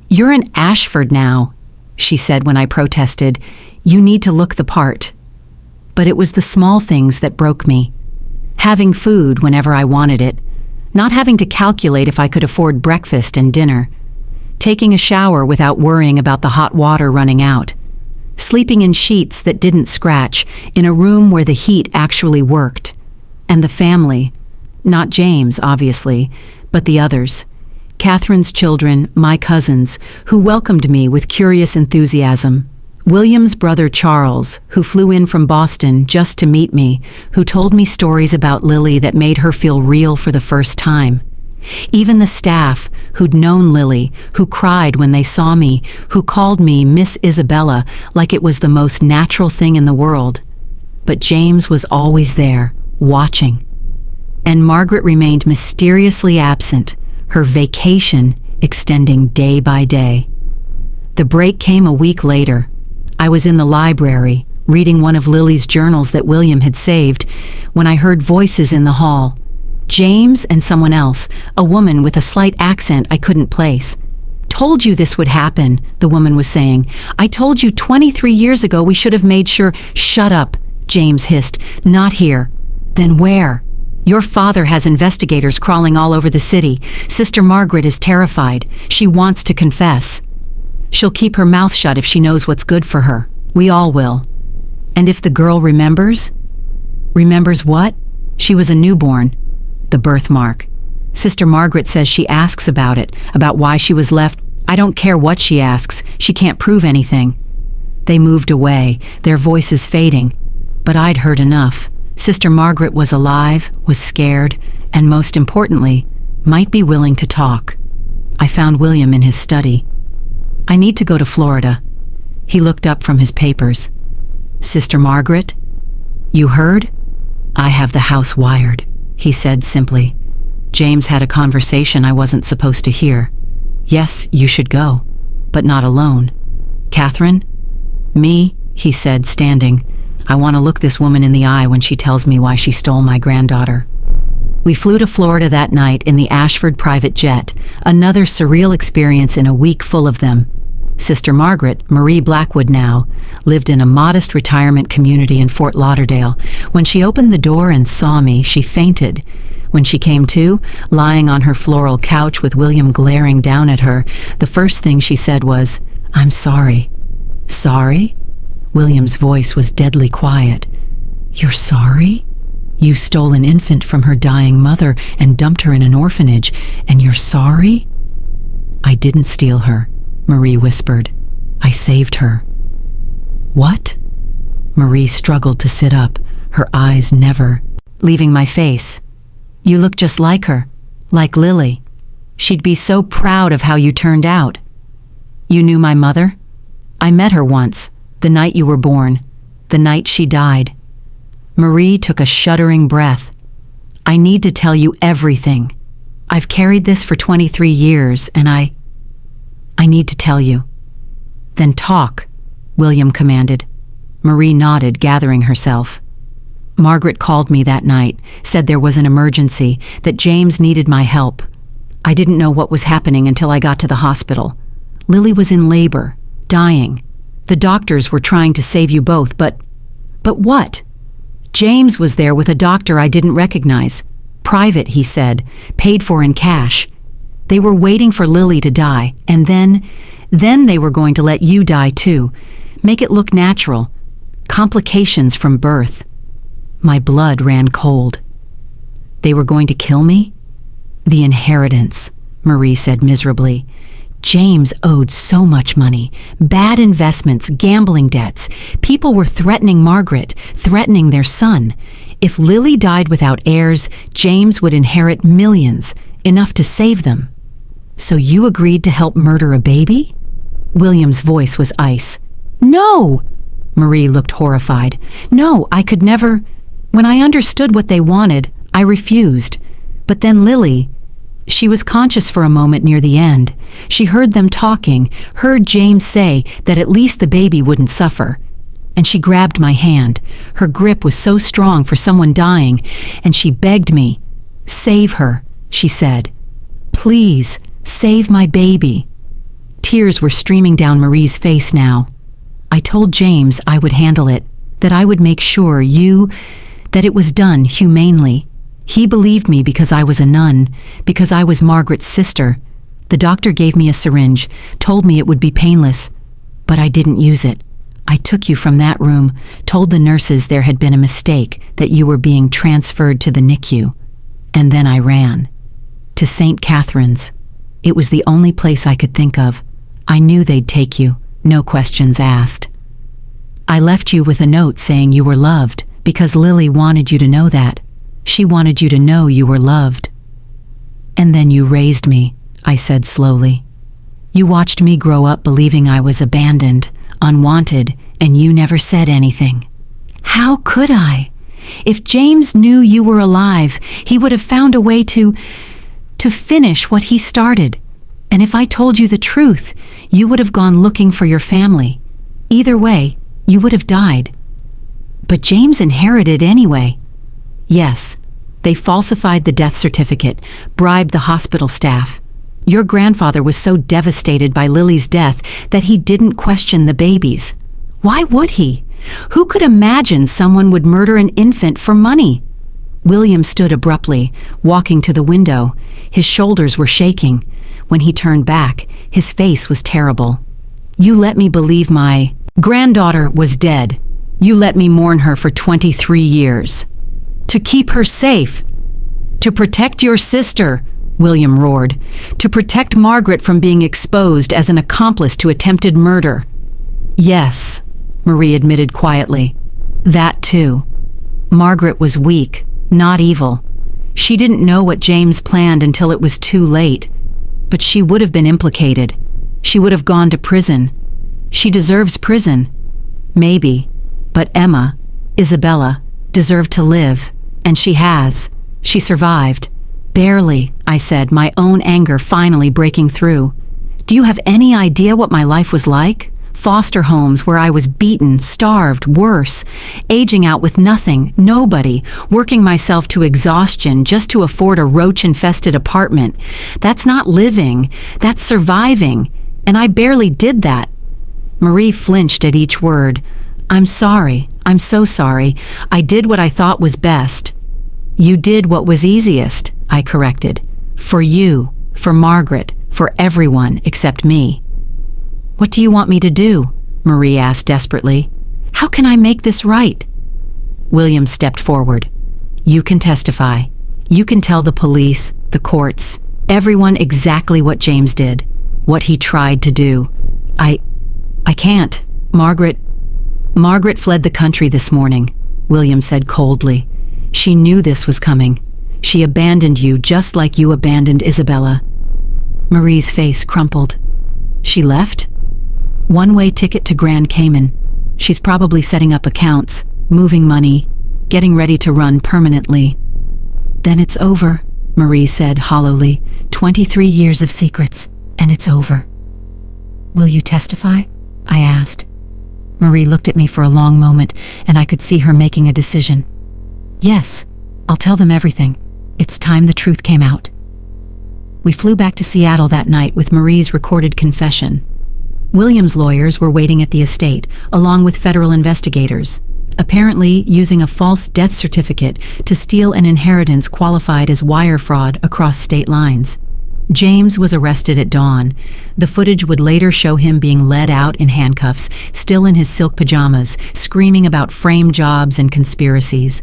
"You're in Ashford now," she said when I protested. "You need to look the part." But it was the small things that broke me. Having food whenever I wanted it, not having to calculate if I could afford breakfast and dinner, taking a shower without worrying about the hot water running out, sleeping in sheets that didn't scratch, in a room where the heat actually worked, and the family, not James, obviously, but the others, Catherine's children, my cousins, who welcomed me with curious enthusiasm. William's brother Charles, who flew in from Boston just to meet me, who told me stories about Lily that made her feel real for the first time. Even the staff, who'd known Lily, who cried when they saw me, who called me Miss Isabella like it was the most natural thing in the world. But James was always there, watching. And Margaret remained mysteriously absent, her vacation extending day by day. The break came a week later. I was in the library, reading one of Lily's journals that William had saved, when I heard voices in the hall. James and someone else, a woman with a slight accent I couldn't place. "Told you this would happen," the woman was saying. "I told you 23 years ago we should have made sure—" "Shut up," James hissed. "Not here." "Then where?" "Your father has investigators crawling all over the city. Sister Margaret is terrified. She wants to confess. She'll keep her mouth shut if she knows what's good for her. We all will." "And if the girl remembers?" "Remembers what?" "She was a newborn. The birthmark. Sister Margaret says she asks about it, about why she was left. I don't care what she asks. She can't prove anything." They moved away, their voices fading. But I'd heard enough. Sister Margaret was alive, was scared, and most importantly, might be willing to talk. I found William in his study. "I need to go to Florida." He looked up from his papers. "Sister Margaret? You heard?" "I have the house wired," he said simply. "James had a conversation I wasn't supposed to hear. Yes, you should go, but not alone." "Catherine?" "Me," he said, standing. "I want to look this woman in the eye when she tells me why she stole my granddaughter." We flew to Florida that night in the Ashford private jet, another surreal experience in a week full of them. Sister Margaret, Marie Blackwood now, lived in a modest retirement community in Fort Lauderdale. When she opened the door and saw me, she fainted. When she came to, lying on her floral couch with William glaring down at her, the first thing she said was, "I'm sorry." "Sorry?" William's voice was deadly quiet. "You're sorry? You stole an infant from her dying mother and dumped her in an orphanage, and you're sorry?" "I didn't steal her," Marie whispered. "I saved her." "What?" Marie struggled to sit up, her eyes never leaving my face. "You look just like her, like Lily. She'd be so proud of how you turned out." "You knew my mother?" "I met her once, the night you were born, the night she died." Marie took a shuddering breath. "I need to tell you everything. I've carried this for 23 years, and I need to tell you." "Then talk," William commanded. Marie nodded, gathering herself. "Margaret called me that night, said there was an emergency, that James needed my help. I didn't know what was happening until I got to the hospital. Lily was in labor, dying. The doctors were trying to save you both, but what? James was there with a doctor I didn't recognize. Private, he said, paid for in cash. They were waiting for Lily to die, and then they were going to let you die too. Make it look natural. Complications from birth." My blood ran cold. "They were going to kill me?" "The inheritance," Marie said miserably. "James owed so much money. Bad investments, gambling debts. People were threatening Margaret, threatening their son. If Lily died without heirs, James would inherit millions, enough to save them." "So you agreed to help murder a baby?" William's voice was ice. "No!" Marie looked horrified. "No, I could never. When I understood what they wanted, I refused. But then Lily, she was conscious for a moment near the end. She heard them talking, heard James say that at least the baby wouldn't suffer. and she grabbed my hand. Her grip was so strong for someone dying, and she begged me. "Save her," she said. "Please, save my baby." Tears were streaming down Marie's face now. I told James I would handle it, that I would make sure that it was done humanely. He believed me because I was a nun, because I was Margaret's sister. The doctor gave me a syringe, told me it would be painless, but I didn't use it. I took you from that room, told the nurses there had been a mistake, that you were being transferred to the NICU. And then I ran. To St. Catherine's. It was the only place I could think of. I knew they'd take you, no questions asked. I left you with a note saying you were loved, because Lily wanted you to know that. She wanted you to know you were loved. And then you raised me, I said slowly. You watched me grow up believing I was abandoned, unwanted, and you never said anything. How could I? If James knew you were alive, he would have found a way to finish what he started. And if I told you the truth, you would have gone looking for your family. Either way, you would have died. But James inherited anyway. Yes, they falsified the death certificate, bribed the hospital staff. Your grandfather was so devastated by Lily's death that he didn't question the babies. Why would he? Who could imagine someone would murder an infant for money? William stood abruptly, walking to the window. His shoulders were shaking. When he turned back, his face was terrible. You let me believe my granddaughter was dead. You let me mourn her for 23 years. To keep her safe. To protect your sister, William roared. To protect Margaret from being exposed as an accomplice to attempted murder. Yes, Marie admitted quietly. That too. Margaret was weak, not evil. She didn't know what James planned until it was too late. But she would have been implicated. She would have gone to prison. She deserves prison. Maybe. But Emma, Isabella, deserved to live. And she has. She survived. Barely, I said, my own anger finally breaking through. Do you have any idea what my life was like? Foster homes where I was beaten, starved, worse, aging out with nothing, nobody, working myself to exhaustion just to afford a roach-infested apartment. That's not living, that's surviving, and I barely did that. Marie flinched at each word. I'm sorry, I'm so sorry. I did what I thought was best. You did what was easiest, I corrected. For you, for Margaret, for everyone except me. What do you want me to do? Marie asked desperately. How can I make this right? William stepped forward. You can testify. You can tell the police, the courts, everyone exactly what James did, what he tried to do. I can't. Margaret fled the country this morning, William said coldly. She knew this was coming. She abandoned you just like you abandoned Isabella. Marie's face crumpled. She left? One-way ticket to Grand Cayman. She's probably setting up accounts, moving money, getting ready to run permanently. Then it's over, Marie said hollowly. 23 years of secrets, and it's over. Will you testify? I asked. Marie looked at me for a long moment, and I could see her making a decision. Yes, I'll tell them everything. It's time the truth came out. We flew back to Seattle that night with Marie's recorded confession. William's lawyers were waiting at the estate, along with federal investigators, apparently using a false death certificate to steal an inheritance qualified as wire fraud across state lines. James was arrested at dawn. The footage would later show him being led out in handcuffs, still in his silk pajamas, screaming about frame jobs and conspiracies.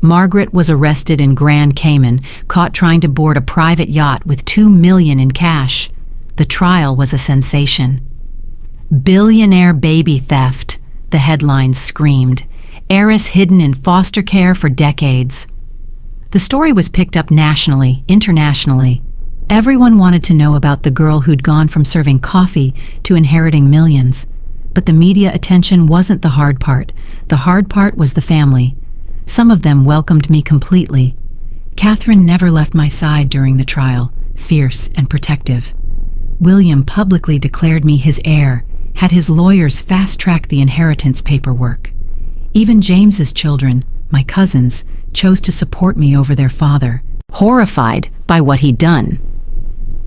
Margaret was arrested in Grand Cayman, caught trying to board a private yacht with $2 million in cash. The trial was a sensation. Billionaire baby theft, the headlines screamed. Heiress hidden in foster care for decades. The story was picked up nationally, internationally. Everyone wanted to know about the girl who'd gone from serving coffee to inheriting millions. But the media attention wasn't the hard part. The hard part was the family. Some of them welcomed me completely. Catherine never left my side during the trial, fierce and protective. William publicly declared me his heir, had his lawyers fast-track the inheritance paperwork. Even James's children, my cousins, chose to support me over their father, horrified by what he'd done.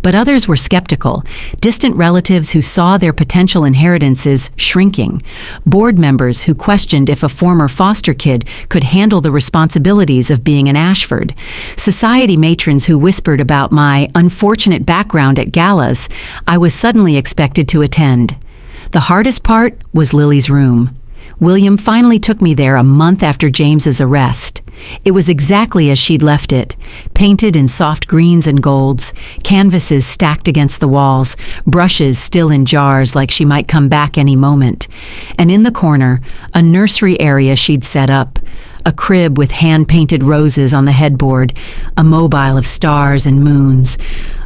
But others were skeptical, distant relatives who saw their potential inheritances shrinking, board members who questioned if a former foster kid could handle the responsibilities of being an Ashford, society matrons who whispered about my unfortunate background at galas I was suddenly expected to attend. The hardest part was Lily's room. William finally took me there a month after James's arrest. It was exactly as she'd left it, painted in soft greens and golds, canvases stacked against the walls, brushes still in jars like she might come back any moment. And in the corner, a nursery area she'd set up, a crib with hand-painted roses on the headboard, a mobile of stars and moons,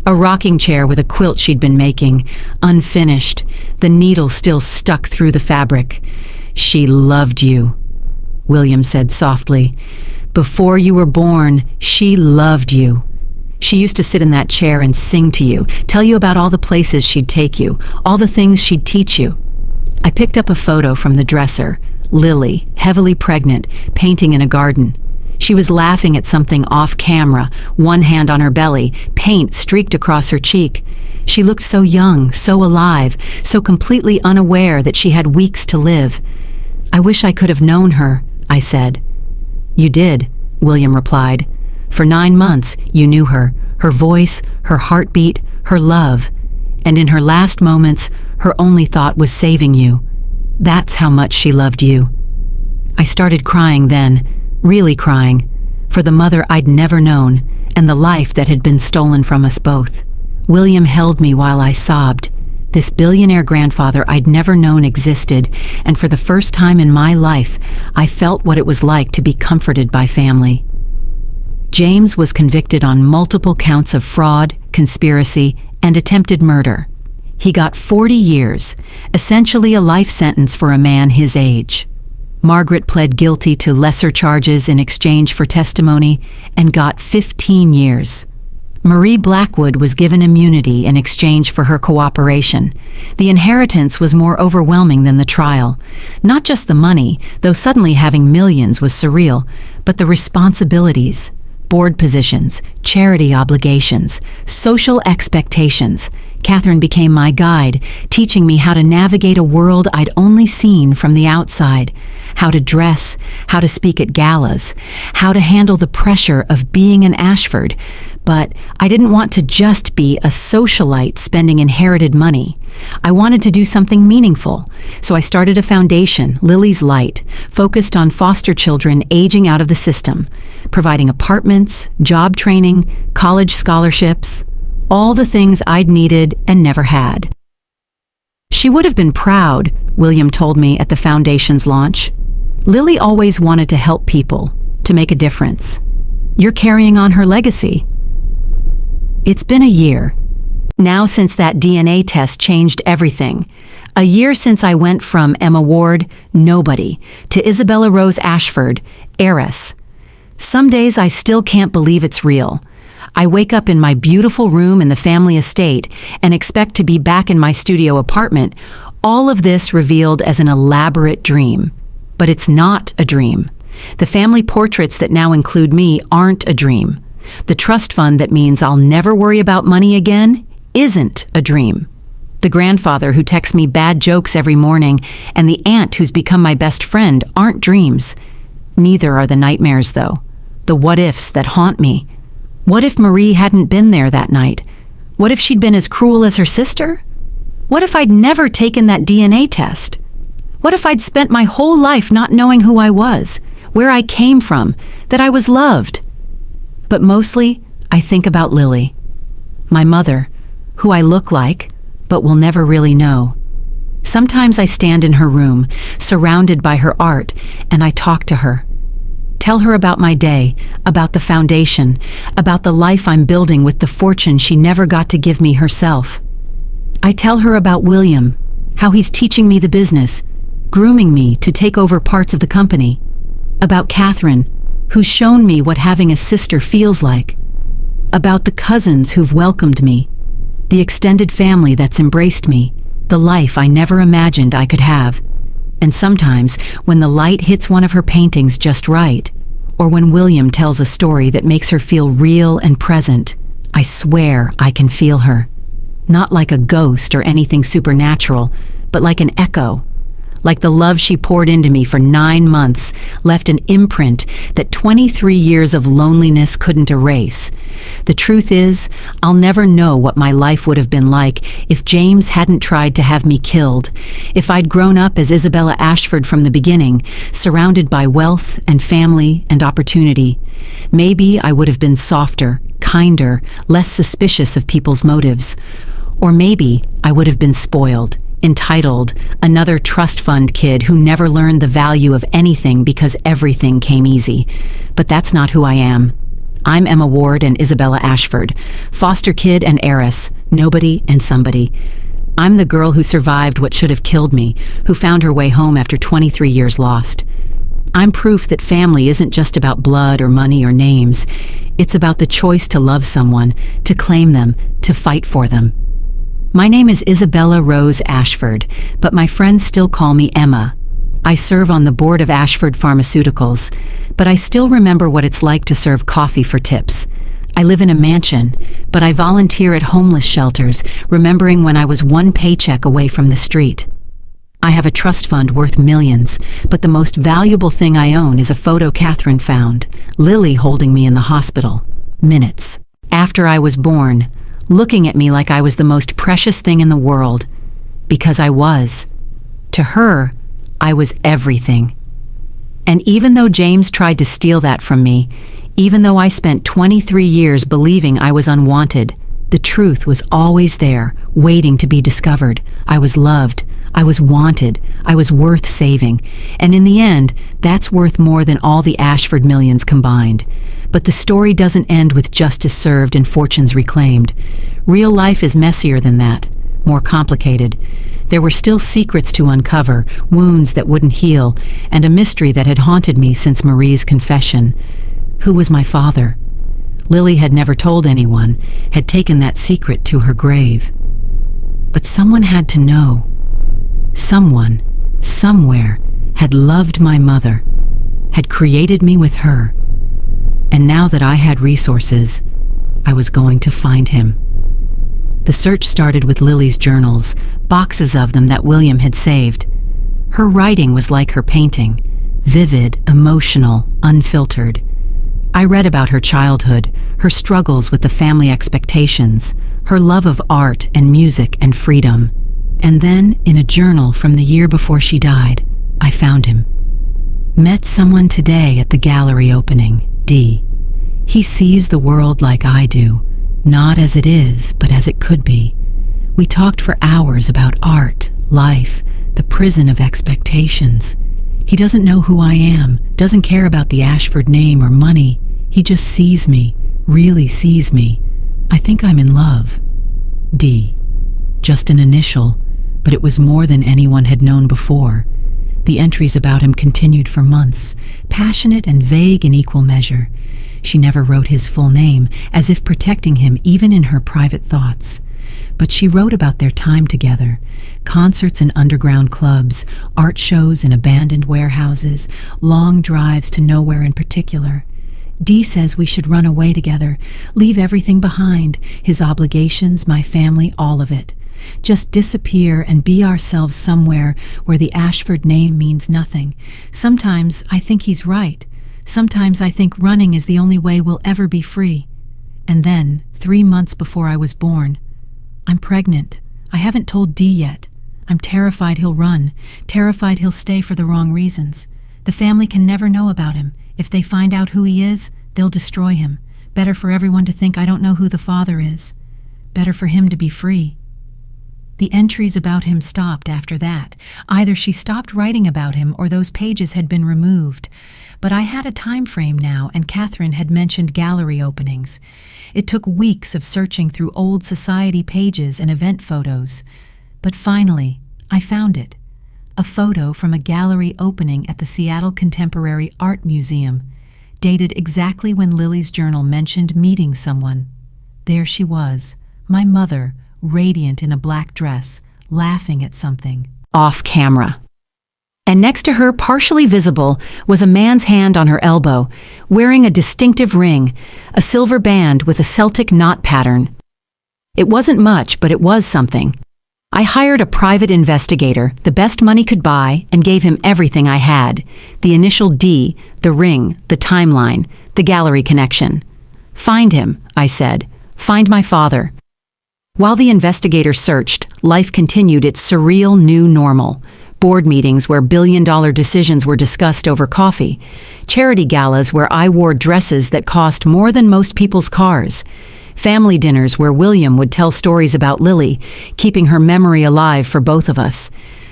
a rocking chair with a quilt she'd been making, unfinished, the needle still stuck through the fabric. "She loved you," William said softly. "Before you were born, she loved you. She used to sit in that chair and sing to you, tell you about all the places she'd take you, all the things she'd teach you." I picked up a photo from the dresser, Lily, heavily pregnant, painting in a garden. She was laughing at something off camera, one hand on her belly, paint streaked across her cheek. She looked so young, so alive, so completely unaware that she had weeks to live. "I wish I could have known her," I said. "You did," William replied. "For 9 months, you knew her, her voice, her heartbeat, her love. And in her last moments, her only thought was saving you. That's how much she loved you." I started crying then, really crying, for the mother I'd never known and the life that had been stolen from us both. William held me while I sobbed. This billionaire grandfather I'd never known existed, and for the first time in my life, I felt what it was like to be comforted by family. James was convicted on multiple counts of fraud, conspiracy, and attempted murder. He got 40 years, essentially a life sentence for a man his age. Margaret pled guilty to lesser charges in exchange for testimony and got 15 years. Marie Blackwood was given immunity in exchange for her cooperation. The inheritance was more overwhelming than the trial. Not just the money, though suddenly having millions was surreal, but the responsibilities, board positions, charity obligations, social expectations. Catherine became my guide, teaching me how to navigate a world I'd only seen from the outside, how to dress, how to speak at galas, how to handle the pressure of being an Ashford. But I didn't want to just be a socialite spending inherited money. I wanted to do something meaningful, so I started a foundation, Lily's Light, focused on foster children aging out of the system, providing apartments, job training, college scholarships, all the things I'd needed and never had. She would have been proud, William told me at the foundation's launch. Lily always wanted to help people, to make a difference. You're carrying on her legacy. It's been a year. Now since that DNA test changed everything. A year since I went from Emma Ward, nobody, to Isabella Rose Ashford, heiress. Some days I still can't believe it's real. I wake up in my beautiful room in the family estate and expect to be back in my studio apartment, all of this revealed as an elaborate dream. But it's not a dream. The family portraits that now include me aren't a dream. The trust fund that means I'll never worry about money again isn't a dream. The grandfather who texts me bad jokes every morning and the aunt who's become my best friend aren't dreams. Neither are the nightmares, though. The what-ifs that haunt me. What if Marie hadn't been there that night? What if she'd been as cruel as her sister? What if I'd never taken that DNA test? What if I'd spent my whole life not knowing who I was, where I came from, that I was loved? But mostly, I think about Lily, my mother, who I look like, but will never really know. Sometimes I stand in her room, surrounded by her art, and I talk to her. Tell her about my day, about the foundation, about the life I'm building with the fortune she never got to give me herself. I tell her about William, how he's teaching me the business, grooming me to take over parts of the company. About Catherine, who's shown me what having a sister feels like. About the cousins who've welcomed me, the extended family that's embraced me, the life I never imagined I could have. And sometimes, when the light hits one of her paintings just right, or when William tells a story that makes her feel real and present, I swear I can feel her. Not like a ghost or anything supernatural, but like an echo. Like the love she poured into me for 9 months left an imprint that 23 years of loneliness couldn't erase. The truth is, I'll never know what my life would have been like if James hadn't tried to have me killed, if I'd grown up as Isabella Ashford from the beginning, surrounded by wealth and family and opportunity. Maybe I would have been softer, kinder, less suspicious of people's motives. Or maybe I would have been spoiled, entitled, another trust fund kid who never learned the value of anything because everything came easy. But that's not who I am. I'm Emma Ward and Isabella Ashford, foster kid and heiress, nobody and somebody. I'm the girl who survived what should have killed me, who found her way home after 23 years lost. I'm proof that family isn't just about blood or money or names. It's about the choice to love someone, to claim them, to fight for them. My name is Isabella Rose Ashford, but my friends still call me Emma. I serve on the board of Ashford Pharmaceuticals, but I still remember what it's like to serve coffee for tips. I live in a mansion, but I volunteer at homeless shelters, remembering when I was one paycheck away from the street. I have a trust fund worth millions, but the most valuable thing I own is a photo Catherine found, Lily holding me in the hospital, minutes after I was born, looking at me like I was the most precious thing in the world, because I was. To her, I was everything. And even though James tried to steal that from me, even though I spent 23 years believing I was unwanted, the truth was always there, waiting to be discovered. I was loved, I was wanted, I was worth saving, and in the end, that's worth more than all the Ashford millions combined. But the story doesn't end with justice served and fortunes reclaimed. Real life is messier than that, more complicated. There were still secrets to uncover, wounds that wouldn't heal, and a mystery that had haunted me since Marie's confession. Who was my father? Lily had never told anyone, had taken that secret to her grave. But someone had to know. Someone, somewhere, had loved my mother, had created me with her. And now that I had resources, I was going to find him. The search started with Lily's journals, boxes of them that William had saved. Her writing was like her painting, vivid, emotional, unfiltered. I read about her childhood, her struggles with the family expectations, her love of art and music and freedom. And then, in a journal from the year before she died, I found him. Met someone today at the gallery opening, D. He sees the world like I do, not as it is, but as it could be. We talked for hours about art, life, the prison of expectations. He doesn't know who I am, doesn't care about the Ashford name or money. He just sees me, really sees me. I think I'm in love. D. Just an initial, but it was more than anyone had known before. The entries about him continued for months, passionate and vague in equal measure. She never wrote his full name, as if protecting him even in her private thoughts. But she wrote about their time together, concerts in underground clubs, art shows in abandoned warehouses, long drives to nowhere in particular. Dee says we should run away together, leave everything behind, his obligations, my family, all of it. Just disappear and be ourselves somewhere where the Ashford name means nothing. Sometimes I think he's right. Sometimes I think running is the only way we'll ever be free. And then, 3 months before I was born, I'm pregnant. I haven't told Dee yet. I'm terrified he'll run, terrified he'll stay for the wrong reasons. The family can never know about him. If they find out who he is, they'll destroy him. Better for everyone to think I don't know who the father is. Better for him to be free. The entries about him stopped after that. Either she stopped writing about him or those pages had been removed. But I had a time frame now, and Catherine had mentioned gallery openings. It took weeks of searching through old society pages and event photos. But finally, I found it. A photo from a gallery opening at the Seattle Contemporary Art Museum, dated exactly when Lily's journal mentioned meeting someone. There she was, my mother, radiant in a black dress, laughing at something off camera. And next to her, partially visible, was a man's hand on her elbow, wearing a distinctive ring, a silver band with a Celtic knot pattern. It wasn't much, but it was something. I hired a private investigator, the best money could buy, and gave him everything I had: the initial D, the ring, the timeline, the gallery connection. "Find him," I said. "Find my father." While the investigator searched, life continued its surreal new normal. Board meetings where billion-dollar decisions were discussed over coffee. Charity galas where I wore dresses that cost more than most people's cars. Family dinners where William would tell stories about Lily, keeping her memory alive for both of us.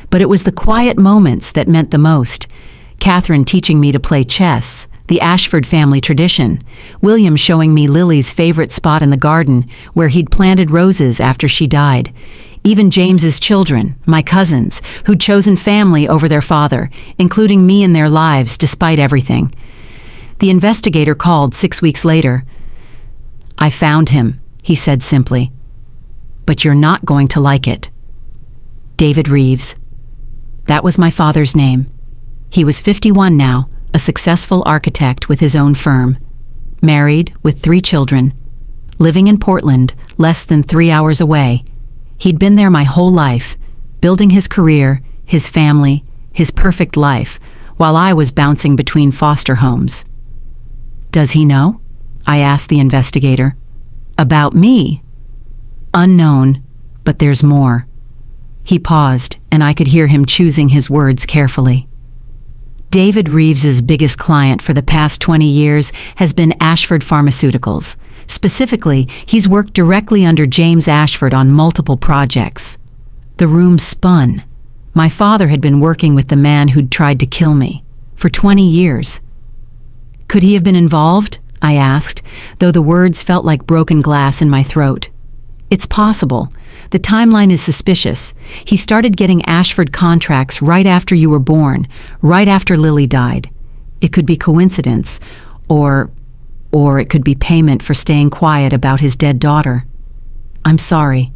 But it was the quiet moments that meant the most. Catherine teaching me to play chess, the Ashford family tradition. William showing me Lily's favorite spot in the garden, where he'd planted roses after she died. Even James's children, my cousins, who'd chosen family over their father, including me in their lives despite everything. The investigator called 6 weeks later. "I found him," he said simply. "But you're not going to like it." David Reeves. That was my father's name. He was 51 now, a successful architect with his own firm. Married, with 3 children. Living in Portland, less than 3 hours away. He'd been there my whole life, building his career, his family, his perfect life, while I was bouncing between foster homes. "Does he know?" I asked the investigator. "About me?" "Unknown, but there's more." He paused, and I could hear him choosing his words carefully. David Reeves's biggest client for the past 20 years has been Ashford Pharmaceuticals. Specifically, he's worked directly under James Ashford on multiple projects. The room spun. My father had been working with the man who'd tried to kill me for 20 years. "Could he have been involved?" I asked, though the words felt like broken glass in my throat. "It's possible. The timeline is suspicious. He started getting Ashford contracts right after you were born, right after Lily died. It could be coincidence, or it could be payment for staying quiet about his dead daughter." "I'm sorry."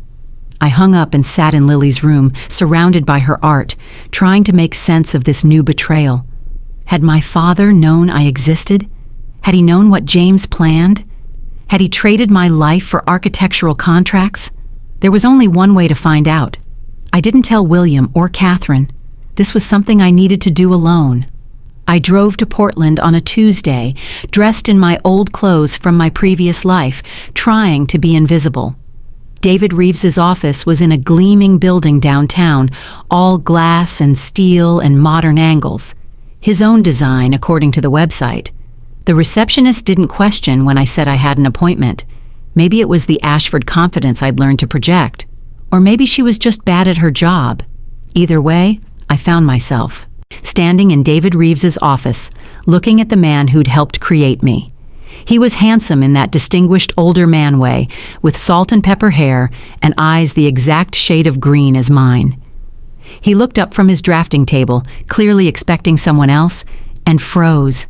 I hung up and sat in Lily's room, surrounded by her art, trying to make sense of this new betrayal. Had my father known I existed? Had he known what James planned? Had he traded my life for architectural contracts? There was only one way to find out. I didn't tell William or Catherine. This was something I needed to do alone. I drove to Portland on a Tuesday, dressed in my old clothes from my previous life, trying to be invisible. David Reeves's office was in a gleaming building downtown, all glass and steel and modern angles. His own design, according to the website. The receptionist didn't question when I said I had an appointment. Maybe it was the Ashford confidence I'd learned to project. Or maybe she was just bad at her job. Either way, I found myself standing in David Reeves's office, looking at the man who'd helped create me. He was handsome in that distinguished older man way, with salt and pepper hair and eyes the exact shade of green as mine. He looked up from his drafting table, clearly expecting someone else, and froze.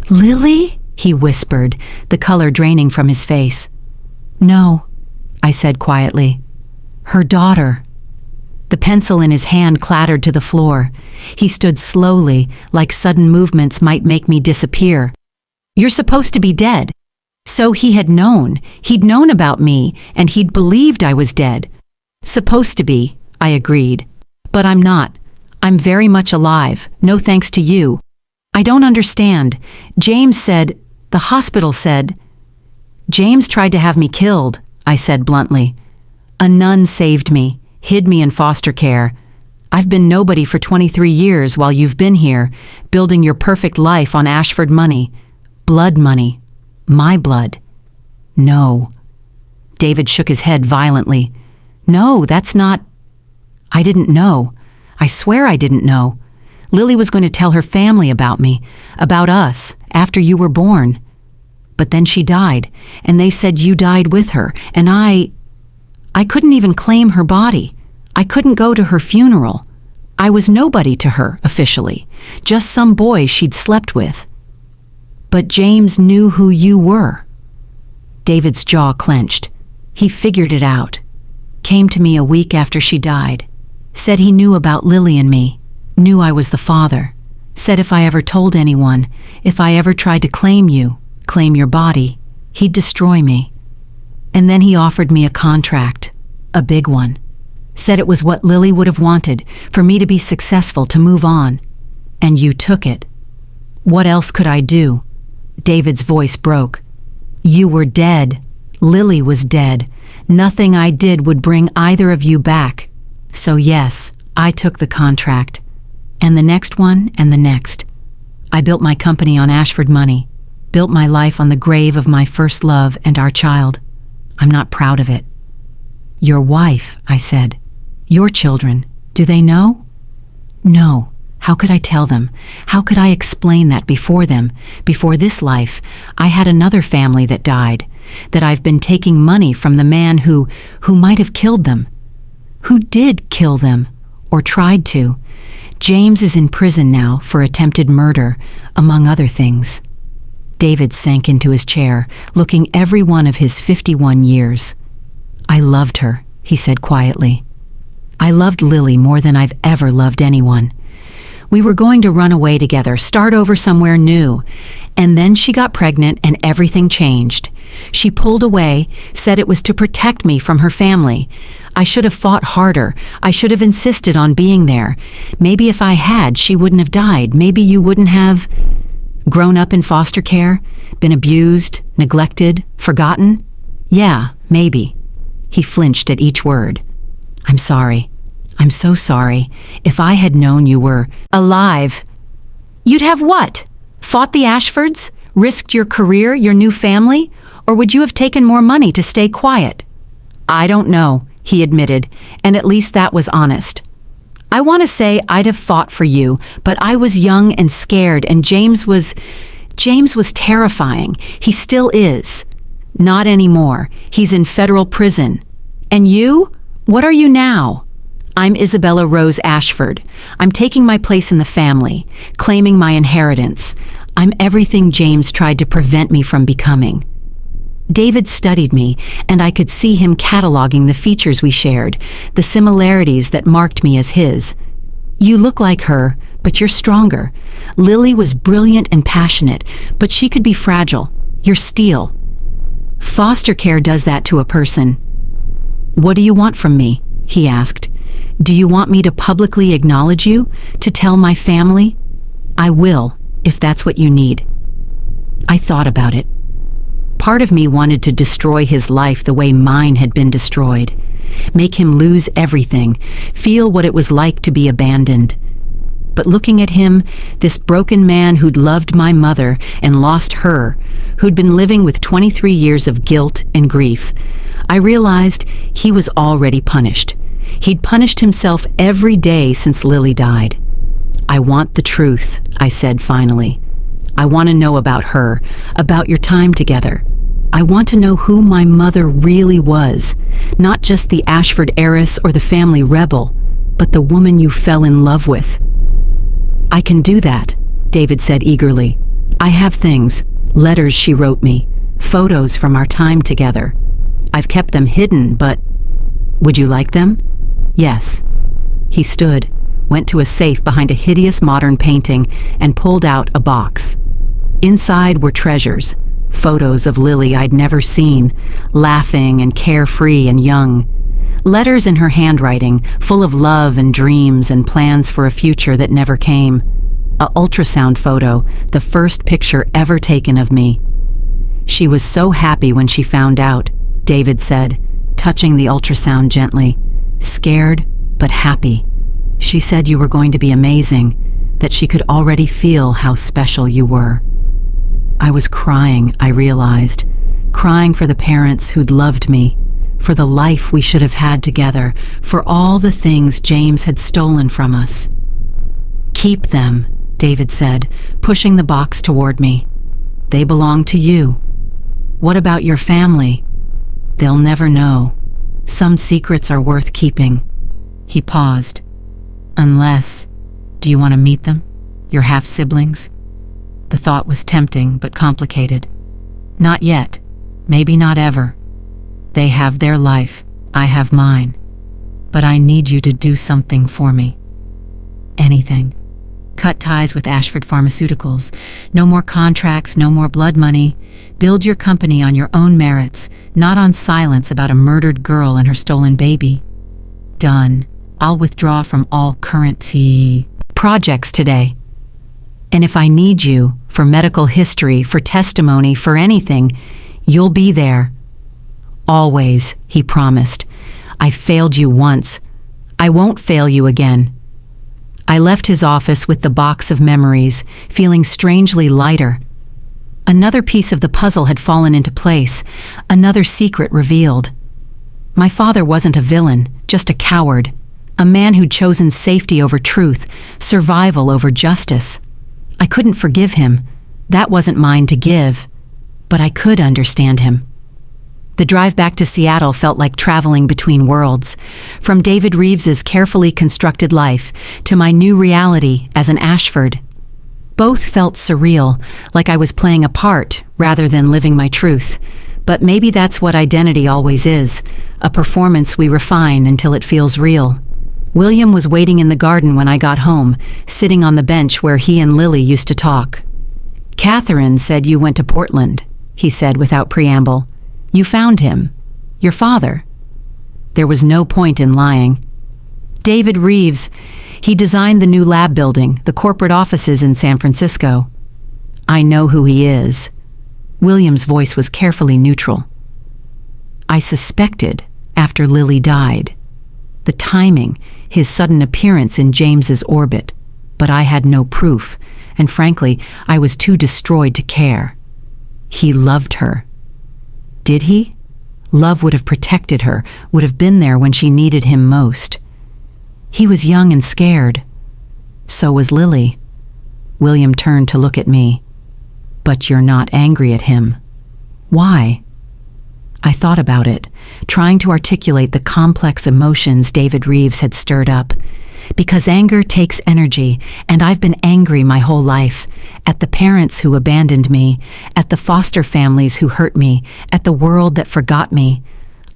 "Lily?" he whispered, the color draining from his face. "No," I said quietly. "Her daughter." The pencil in his hand clattered to the floor. He stood slowly, like sudden movements might make me disappear. "You're supposed to be dead." So he had known. He'd known about me, and he'd believed I was dead. "Supposed to be," I agreed. "But I'm not. I'm very much alive, no thanks to you. I don't understand. James said, the hospital said—" "James tried to have me killed," I said bluntly. "A nun saved me, hid me in foster care. I've been nobody for 23 years while you've been here, building your perfect life on Ashford money. Blood money. My blood." "No." David shook his head violently. "No, that's not—" "I didn't know. I swear I didn't know. Lily was going to tell her family about me, about us, after you were born. But then she died, and they said you died with her, and I couldn't even claim her body. I couldn't go to her funeral. I was nobody to her, officially, just some boy she'd slept with. But James knew who you were." David's jaw clenched. He figured it out. Came to me a week after she died. Said he knew about Lily and me, knew I was the father. Said if I ever told anyone, if I ever tried to claim you, claim your body, he'd destroy me. And then he offered me a contract, a big one. Said it was what Lily would have wanted, for me to be successful, to move on. And you took it. What else could I do? David's voice broke. You were dead. Lily was dead. Nothing I did would bring either of you back. So yes, I took the contract. And the next one, and the next. I built my company on Ashford money, built my life on the grave of my first love and our child. I'm not proud of it. Your wife, I said. Your children, do they know? No. How could I tell them? How could I explain that before them, before this life, I had another family that died, that I've been taking money from the man who might have killed them? Who did kill them, or tried to? James is in prison now for attempted murder, among other things. David sank into his chair, looking every one of his 51 years. I loved her, he said quietly. I loved Lily more than I've ever loved anyone. We were going to run away together, start over somewhere new. And then she got pregnant and everything changed. She pulled away, said it was to protect me from her family. I should have fought harder. I should have insisted on being there. Maybe if I had, she wouldn't have died. Maybe you wouldn't have grown up in foster care, been abused, neglected, forgotten. Yeah, maybe. He flinched at each word. I'm sorry. I'm so sorry. If I had known you were alive. You'd have what? Fought the Ashfords? Risked your career, your new family? Or would you have taken more money to stay quiet? I don't know, he admitted, and at least that was honest. I want to say I'd have fought for you, but I was young and scared, and James was terrifying. He still is. Not anymore. He's in federal prison. And you? What are you now? I'm Isabella Rose Ashford. I'm taking my place in the family, claiming my inheritance. I'm everything James tried to prevent me from becoming. David studied me, and I could see him cataloging the features we shared, the similarities that marked me as his. You look like her, but you're stronger. Lily was brilliant and passionate, but she could be fragile. You're steel. Foster care does that to a person. What do you want from me? He asked. Do you want me to publicly acknowledge you? To tell my family? I will, if that's what you need. I thought about it. Part of me wanted to destroy his life the way mine had been destroyed. Make him lose everything, feel what it was like to be abandoned. But looking at him, this broken man who'd loved my mother and lost her, who'd been living with 23 years of guilt and grief, I realized he was already punished. He'd punished himself every day since Lily died. I want the truth, I said finally. I want to know about her, about your time together. I want to know who my mother really was, not just the Ashford heiress or the family rebel, but the woman you fell in love with. I can do that, David said eagerly. I have things, letters she wrote me, photos from our time together. I've kept them hidden, but would you like them? Yes. He stood, went to a safe behind a hideous modern painting, and pulled out a box. Inside were treasures, photos of Lily I'd never seen, laughing and carefree and young. Letters in her handwriting, full of love and dreams and plans for a future that never came. A ultrasound photo, the first picture ever taken of me. She was so happy when she found out, David said, touching the ultrasound gently. Scared, but happy. She said you were going to be amazing, that she could already feel how special you were. I was crying, I realized, crying for the parents who'd loved me, for the life we should have had together, for all the things James had stolen from us. Keep them, David said, pushing the box toward me. They belong to you. What about your family? They'll never know. Some secrets are worth keeping. He paused. Unless, do you want to meet them? Your half-siblings? The thought was tempting, but complicated. Not yet. Maybe not ever. They have their life. I have mine. but I need you to do something for me. Anything. Cut ties with Ashford Pharmaceuticals. No more contracts, no more blood money. Build your company on your own merits, not on silence about a murdered girl and her stolen baby. Done. I'll withdraw from all current projects today. And if I need you, for medical history, for testimony, for anything, you'll be there. Always, he promised. I failed you once. I won't fail you again. I left his office with the box of memories, feeling strangely lighter. Another piece of the puzzle had fallen into place, another secret revealed. My father wasn't a villain, just a coward, a man who'd chosen safety over truth, survival over justice. I couldn't forgive him. That wasn't mine to give, but I could understand him. The drive back to Seattle felt like traveling between worlds, from David Reeves's carefully constructed life to my new reality as an Ashford. Both felt surreal, like I was playing a part rather than living my truth. But maybe that's what identity always is, a performance we refine until it feels real. William was waiting in the garden when I got home, sitting on the bench where he and Lily used to talk. "Catherine said you went to Portland," he said without preamble. "You found him. Your father." There was no point in lying. David Reeves, he designed the new lab building, the corporate offices in San Francisco. "I know who he is." William's voice was carefully neutral. "I suspected after Lily died. The timing, his sudden appearance in James's orbit. But I had no proof, and frankly, I was too destroyed to care. He loved her. Did he? Love would have protected her, would have been there when she needed him most. He was young and scared. So was Lily." William turned to look at me. "But you're not angry at him. Why?" I thought about it, trying to articulate the complex emotions David Reeves had stirred up. Because anger takes energy, and I've been angry my whole life. At the parents who abandoned me, at the foster families who hurt me, at the world that forgot me.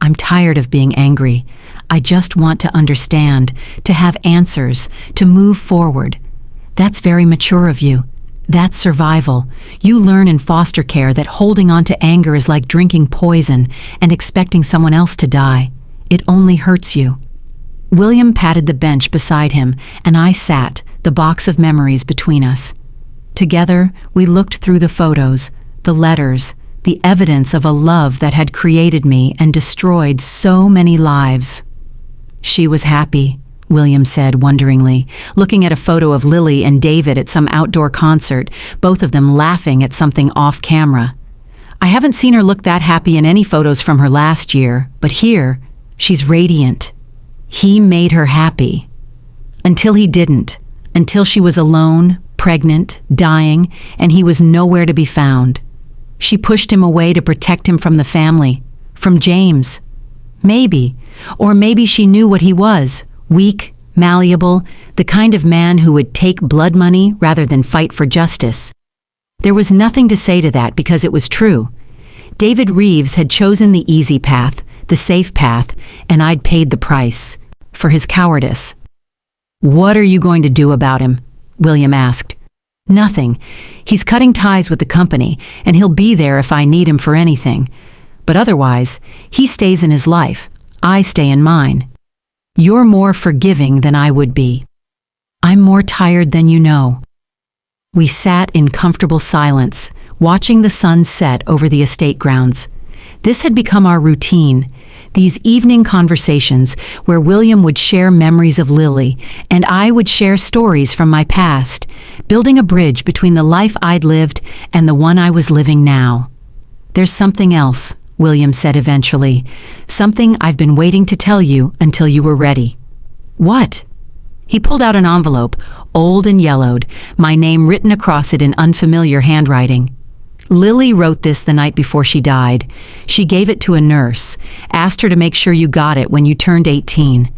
I'm tired of being angry. I just want to understand, to have answers, to move forward. That's very mature of you. That's survival. You learn in foster care that holding on to anger is like drinking poison and expecting someone else to die. It only hurts you. William patted the bench beside him, and I sat, the box of memories between us. Together, we looked through the photos, the letters, the evidence of a love that had created me and destroyed so many lives. "She was happy," William said wonderingly, looking at a photo of Lily and David at some outdoor concert, both of them laughing at something off camera. "I haven't seen her look that happy in any photos from her last year, but here, she's radiant." He made her happy. Until he didn't. Until she was alone, pregnant, dying, and he was nowhere to be found. She pushed him away to protect him from the family, from James. Maybe, or maybe she knew what he was, weak, malleable, the kind of man who would take blood money rather than fight for justice. There was nothing to say to that because it was true. David Reeves had chosen the easy path, the safe path, and I'd paid the price for his cowardice. "What are you going to do about him?" William asked. "Nothing. He's cutting ties with the company, and he'll be there if I need him for anything. But otherwise, he stays in his life. I stay in mine. You're more forgiving than I would be. I'm more tired than you know." We sat in comfortable silence, watching the sun set over the estate grounds. This had become our routine, these evening conversations where William would share memories of Lily and I would share stories from my past, building a bridge between the life I'd lived and the one I was living now. "There's something else," William said eventually, "something I've been waiting to tell you until you were ready." "What?" He pulled out an envelope, old and yellowed, my name written across it in unfamiliar handwriting. "Lily wrote this the night before she died. She gave it to a nurse, asked her to make sure you got it when you turned 18.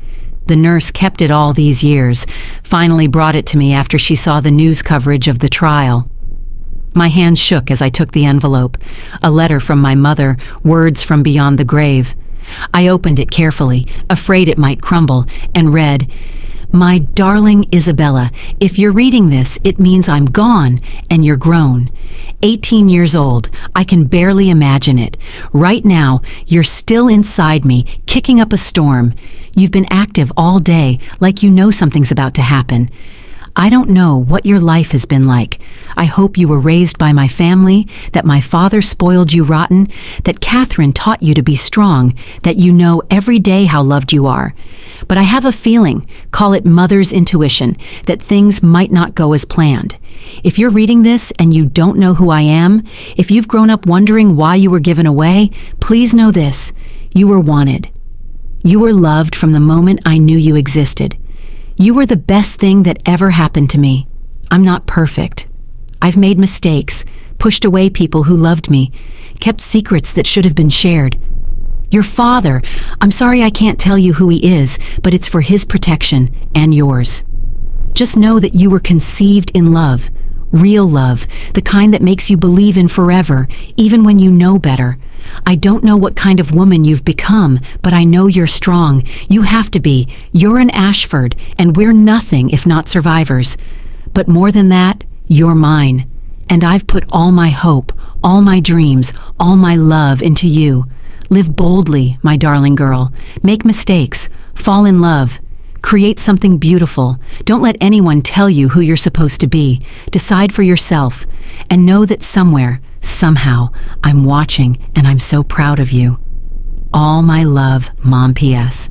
The nurse kept it all these years, finally brought it to me after she saw the news coverage of the trial." My hands shook as I took the envelope. A letter from my mother, words from beyond the grave. I opened it carefully, afraid it might crumble, and read, "My darling Isabella, if you're reading this, it means I'm gone and you're grown. 18 years old, I can barely imagine it. Right now, you're still inside me, kicking up a storm. You've been active all day, like you know something's about to happen. I don't know what your life has been like. I hope you were raised by my family, that my father spoiled you rotten, that Catherine taught you to be strong, that you know every day how loved you are. But I have a feeling, call it mother's intuition, that things might not go as planned. If you're reading this and you don't know who I am, if you've grown up wondering why you were given away, please know this: you were wanted. You were loved from the moment I knew you existed. You were the best thing that ever happened to me. I'm not perfect. I've made mistakes, pushed away people who loved me, kept secrets that should have been shared. Your father, I'm sorry I can't tell you who he is, but it's for his protection and yours. Just know that you were conceived in love, real love, the kind that makes you believe in forever, even when you know better. I don't know what kind of woman you've become, but I know you're strong. You have to be. You're an Ashford, and we're nothing if not survivors. But more than that, you're mine. And I've put all my hope, all my dreams, all my love into you. Live boldly, my darling girl. Make mistakes. Fall in love. Create something beautiful. Don't let anyone tell you who you're supposed to be. Decide for yourself. And know that somewhere, somehow, I'm watching and I'm so proud of you. All my love, Mom. P.S.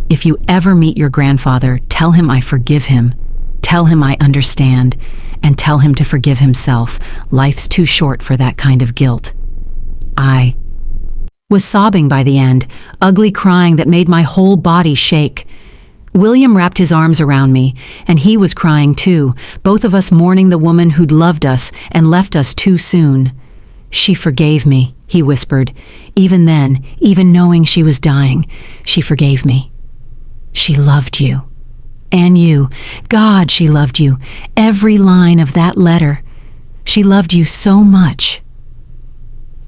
If you ever meet your grandfather, tell him I forgive him. Tell him I understand. And tell him to forgive himself. Life's too short for that kind of guilt. I was sobbing by the end, ugly crying that made my whole body shake. William wrapped his arms around me, and he was crying too, both of us mourning the woman who'd loved us and left us too soon. She forgave me, he whispered. Even then, even knowing she was dying, she forgave me. She loved you. And you. God, she loved you. Every line of that letter. She loved you so much.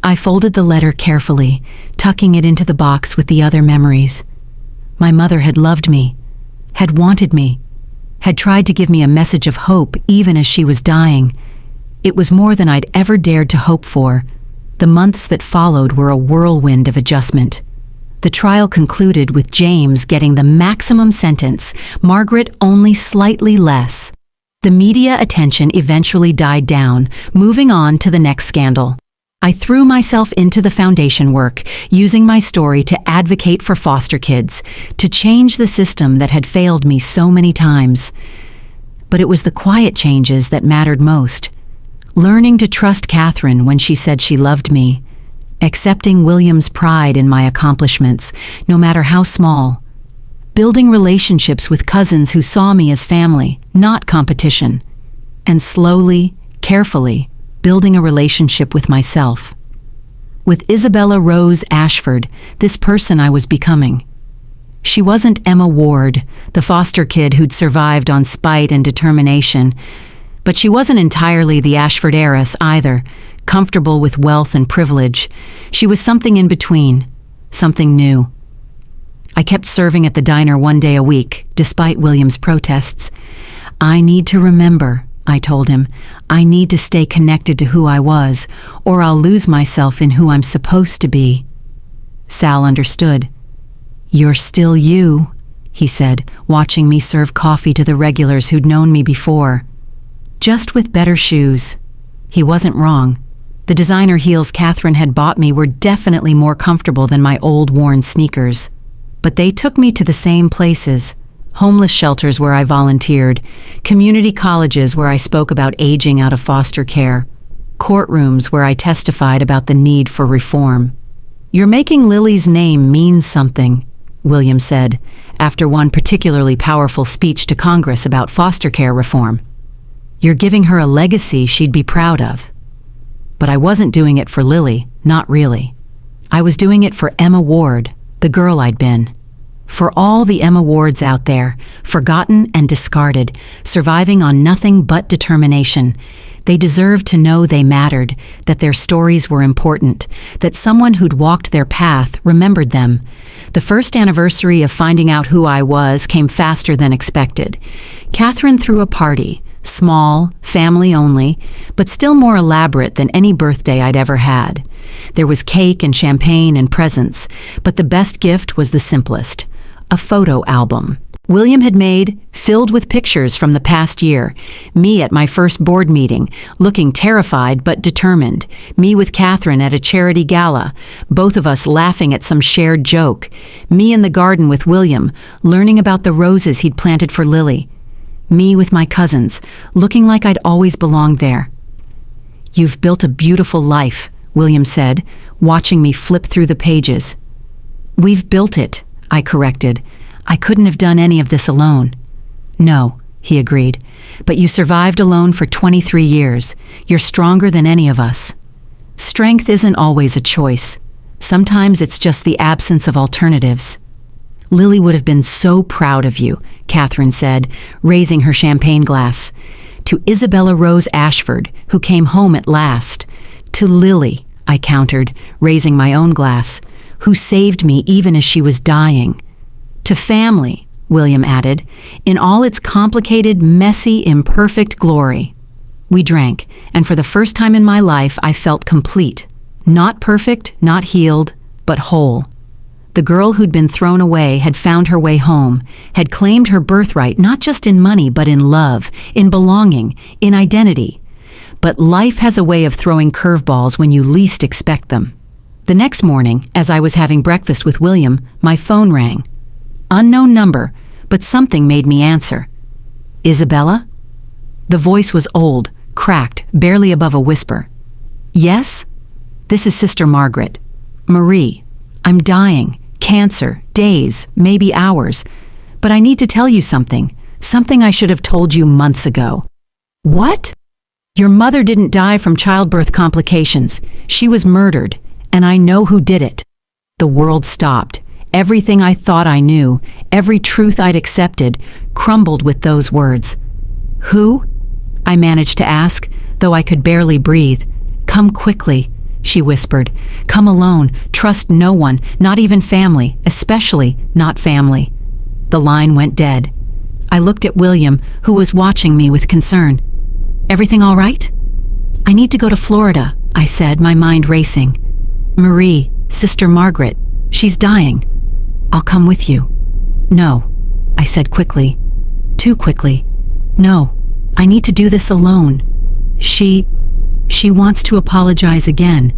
I folded the letter carefully, tucking it into the box with the other memories. My mother had loved me, had wanted me, had tried to give me a message of hope even as she was dying. It was more than I'd ever dared to hope for. The months that followed were a whirlwind of adjustment. The trial concluded with James getting the maximum sentence, Margaret only slightly less. The media attention eventually died down, moving on to the next scandal. I threw myself into the foundation work, using my story to advocate for foster kids, to change the system that had failed me so many times. But it was the quiet changes that mattered most. Learning to trust Catherine when she said she loved me. Accepting William's pride in my accomplishments, no matter how small. Building relationships with cousins who saw me as family, not competition. And slowly, carefully, building a relationship with myself. With Isabella Rose Ashford, this person I was becoming. She wasn't Emma Ward, the foster kid who'd survived on spite and determination, but she wasn't entirely the Ashford heiress either, comfortable with wealth and privilege. She was something in between, something new. I kept serving at the diner one day a week, despite William's protests. I need to remember, I told him. I need to stay connected to who I was, or I'll lose myself in who I'm supposed to be. Sal understood. You're still you, he said, watching me serve coffee to the regulars who'd known me before. Just with better shoes. He wasn't wrong. The designer heels Catherine had bought me were definitely more comfortable than my old worn sneakers. But they took me to the same places. Homeless shelters where I volunteered, community colleges where I spoke about aging out of foster care, courtrooms where I testified about the need for reform. You're making Lily's name mean something, William said, after one particularly powerful speech to Congress about foster care reform. You're giving her a legacy she'd be proud of. But I wasn't doing it for Lily, not really. I was doing it for Emma Ward, the girl I'd been. For all the Emma Wards out there, forgotten and discarded, surviving on nothing but determination, they deserve to know they mattered, that their stories were important, that someone who'd walked their path remembered them. The first anniversary of finding out who I was came faster than expected. Catherine threw a party, small, family only, but still more elaborate than any birthday I'd ever had. There was cake and champagne and presents, but the best gift was the simplest: a photo album William had made, filled with pictures from the past year. Me at my first board meeting, looking terrified but determined. Me with Catherine at a charity gala, both of us laughing at some shared joke. Me in the garden with William, learning about the roses he'd planted for Lily. Me with my cousins, looking like I'd always belonged there. "You've built a beautiful life," William said, watching me flip through the pages. "We've built it," I corrected. "I couldn't have done any of this alone." "No," he agreed, "but you survived alone for 23 years. You're stronger than any of us." Strength isn't always a choice. Sometimes it's just the absence of alternatives. "Lily would have been so proud of you," Catherine said, raising her champagne glass. "To Isabella Rose Ashford, who came home at last." "To Lily," I countered, raising my own glass, "who saved me even as she was dying." "To family," William added, "in all its complicated, messy, imperfect glory." We drank, and for the first time in my life I felt complete. Not perfect, not healed, but whole. The girl who'd been thrown away had found her way home, had claimed her birthright not just in money but in love, in belonging, in identity. But life has a way of throwing curveballs when you least expect them. The next morning, as I was having breakfast with William, my phone rang. Unknown number, but something made me answer. "Isabella?" The voice was old, cracked, barely above a whisper. "Yes? This is Sister Margaret. Marie. I'm dying. Cancer. Days, maybe hours. But I need to tell you something. Something I should have told you months ago." "What?" "Your mother didn't die from childbirth complications. She was murdered, and I know who did it." The world stopped. Everything I thought I knew, every truth I'd accepted, crumbled with those words. "Who?" I managed to ask, though I could barely breathe. "Come quickly," she whispered. "Come alone. Trust no one, not even family, especially not family." The line went dead. I looked at William, who was watching me with concern. "Everything all right?" "I need to go to Florida," I said, my mind racing. "Marie, Sister Margaret, she's dying. I'll come with you." "No," I said quickly. Too quickly. "No, I need to do this alone. She wants to apologize again.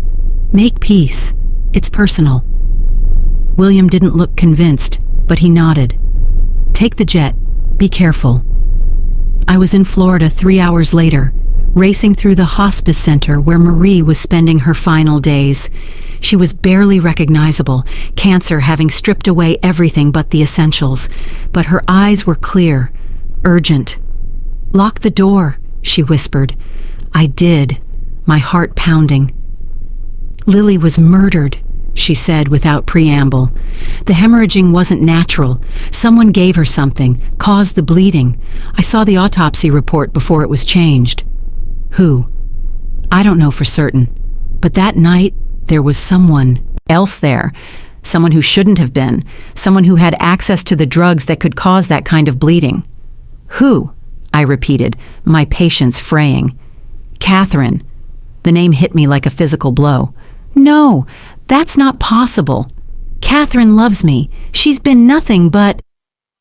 Make peace. It's personal." William didn't look convinced, but he nodded. "Take the jet. Be careful." I was in Florida 3 hours later, racing through the hospice center where Marie was spending her final days. She was barely recognizable, cancer having stripped away everything but the essentials, but her eyes were clear, urgent. "Lock the door," she whispered. I did, my heart pounding. "Lily was murdered," she said without preamble. "The hemorrhaging wasn't natural. Someone gave her something, caused the bleeding. I saw the autopsy report before it was changed." "Who?" "I don't know for certain. But that night, there was someone else there. Someone who shouldn't have been. Someone who had access to the drugs that could cause that kind of bleeding." "Who?" I repeated, my patience fraying. "Catherine." The name hit me like a physical blow. "No, that's not possible. Catherine loves me. She's been nothing but—"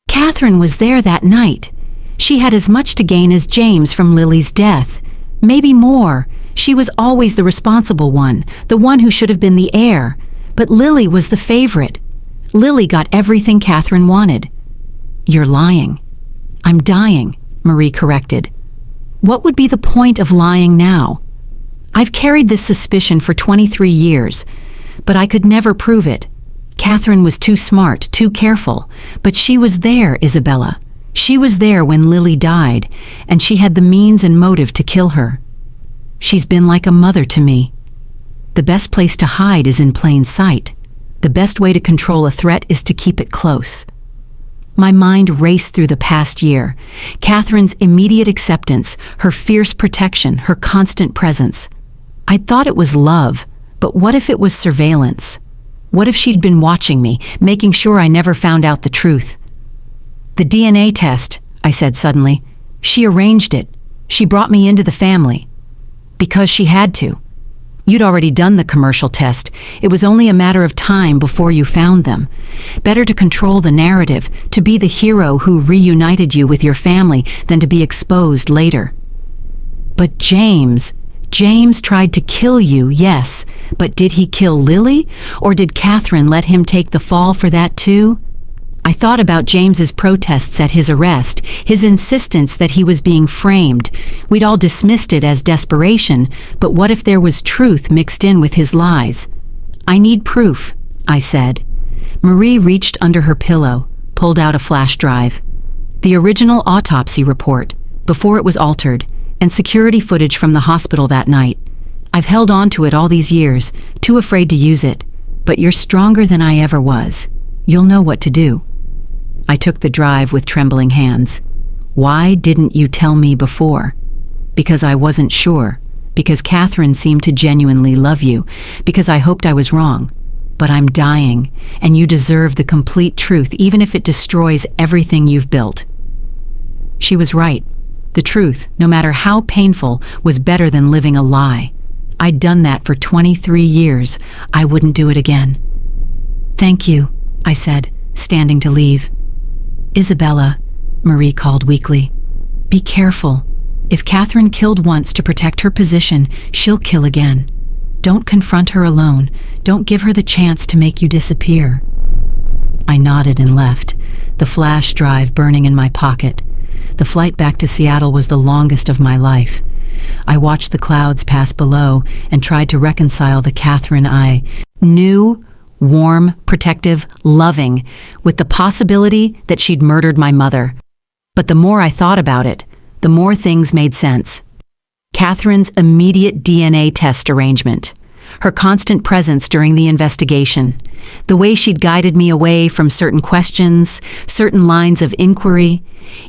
"Catherine was there that night. She had as much to gain as James from Lily's death. Maybe more. She was always the responsible one, the one who should have been the heir. But Lily was the favorite. Lily got everything Catherine wanted." "You're lying." "I'm dying," Marie corrected. "What would be the point of lying now? I've carried this suspicion for 23 years, but I could never prove it. Catherine was too smart, too careful, but she was there, Isabella. She was there when Lily died, and she had the means and motive to kill her. She's been like a mother to me. The best place to hide is in plain sight. The best way to control a threat is to keep it close." My mind raced through the past year. Catherine's immediate acceptance, her fierce protection, her constant presence. I'd thought it was love, but what if it was surveillance? What if she'd been watching me, making sure I never found out the truth? "The DNA test," I said suddenly. "She arranged it. She brought me into the family. Because she had to. You'd already done the commercial test. It was only a matter of time before you found them. Better to control the narrative, to be the hero who reunited you with your family than to be exposed later." "But James tried to kill you, yes, but did he kill Lily? Or did Catherine let him take the fall for that too?" I thought about James's protests at his arrest, his insistence that he was being framed. We'd all dismissed it as desperation, but what if there was truth mixed in with his lies? "I need proof," I said. Marie reached under her pillow, pulled out a flash drive. The original autopsy report, before it was altered, and security footage from the hospital that night. "I've held on to it all these years, too afraid to use it. But you're stronger than I ever was. You'll know what to do." I took the drive with trembling hands. "Why didn't you tell me before?" "Because I wasn't sure. Because Catherine seemed to genuinely love you. Because I hoped I was wrong. But I'm dying, and you deserve the complete truth, even if it destroys everything you've built." She was right. The truth, no matter how painful, was better than living a lie. I'd done that for 23 years. I wouldn't do it again. "Thank you," I said, standing to leave. "Isabella," Marie called weakly. "Be careful. If Catherine killed once to protect her position, she'll kill again. Don't confront her alone. Don't give her the chance to make you disappear." I nodded and left, the flash drive burning in my pocket. The flight back to Seattle was the longest of my life. I watched the clouds pass below and tried to reconcile the Catherine I knew, warm, protective, loving, with the possibility that she'd murdered my mother. But the more I thought about it, the more things made sense. Catherine's immediate DNA test arrangement, her constant presence during the investigation, the way she'd guided me away from certain questions, certain lines of inquiry,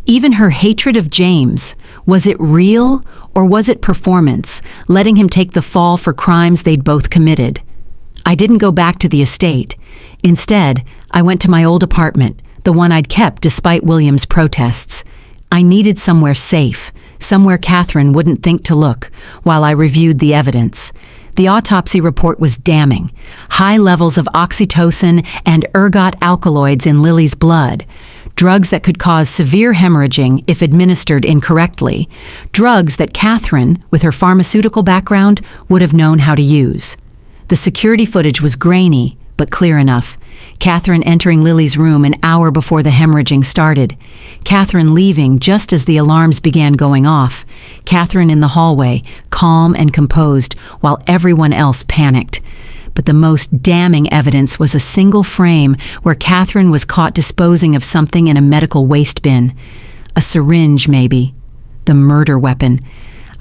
even her hatred of James. Was it real, or was it performance, letting him take the fall for crimes they'd both committed? I didn't go back to the estate. Instead, I went to my old apartment, the one I'd kept despite William's protests. I needed somewhere safe, somewhere Catherine wouldn't think to look, while I reviewed the evidence. The autopsy report was damning. High levels of oxytocin and ergot alkaloids in Lily's blood. Drugs that could cause severe hemorrhaging if administered incorrectly. Drugs that Catherine, with her pharmaceutical background, would have known how to use. The security footage was grainy, but clear enough. Catherine entering Lily's room an hour before the hemorrhaging started. Catherine leaving just as the alarms began going off. Catherine in the hallway, calm and composed, while everyone else panicked. But the most damning evidence was a single frame where Catherine was caught disposing of something in a medical waste bin. A syringe, maybe. The murder weapon.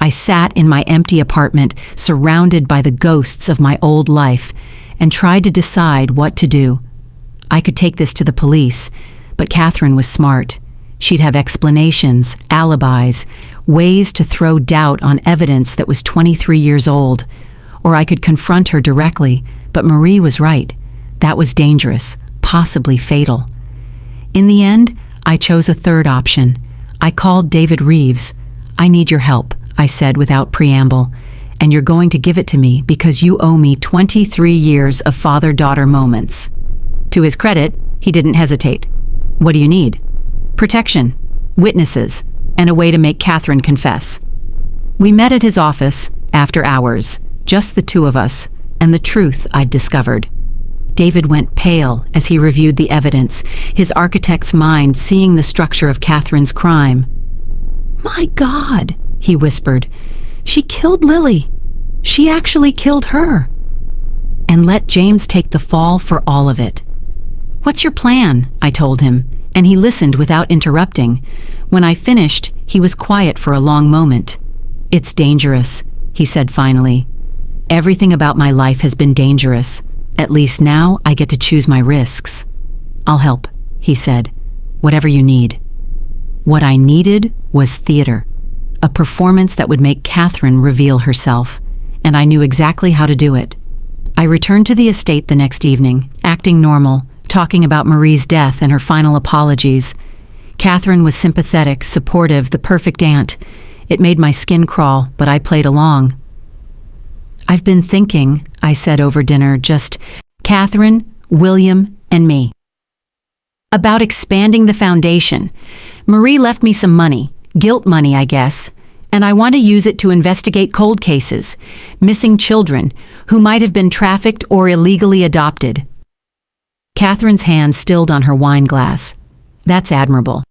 I sat in my empty apartment, surrounded by the ghosts of my old life, and tried to decide what to do. I could take this to the police, but Catherine was smart. She'd have explanations, alibis, ways to throw doubt on evidence that was 23 years old. Or I could confront her directly, but Marie was right. That was dangerous, possibly fatal. In the end, I chose a third option. I called David Reeves. "I need your help," I said without preamble, "and you're going to give it to me because you owe me 23 years of father-daughter moments." To his credit, he didn't hesitate. "What do you need?" "Protection, witnesses, and a way to make Catherine confess." We met at his office, after hours, just the two of us, and the truth I'd discovered. David went pale as he reviewed the evidence, his architect's mind seeing the structure of Catherine's crime. "My God," he whispered, "she killed Lily. She actually killed her. And let James take the fall for all of it." "What's your plan?" I told him, and he listened without interrupting. When I finished, he was quiet for a long moment. "It's dangerous," he said finally. "Everything about my life has been dangerous. At least now I get to choose my risks." "I'll help," he said. Whatever you need." What I needed was theater, a performance that would make Catherine reveal herself, and I knew exactly how to do it. I returned to the estate the next evening, acting normal, talking about Marie's death and her final apologies. Catherine was sympathetic, supportive, the perfect aunt. It made my skin crawl, but I played along. "I've been thinking," I said over dinner, just Catherine, William, and me, about expanding the foundation. Marie left me some money, guilt money, I guess, and I want to use it to investigate cold cases, missing children who might have been trafficked or illegally adopted. Catherine's hand stilled on her wine glass. "That's admirable."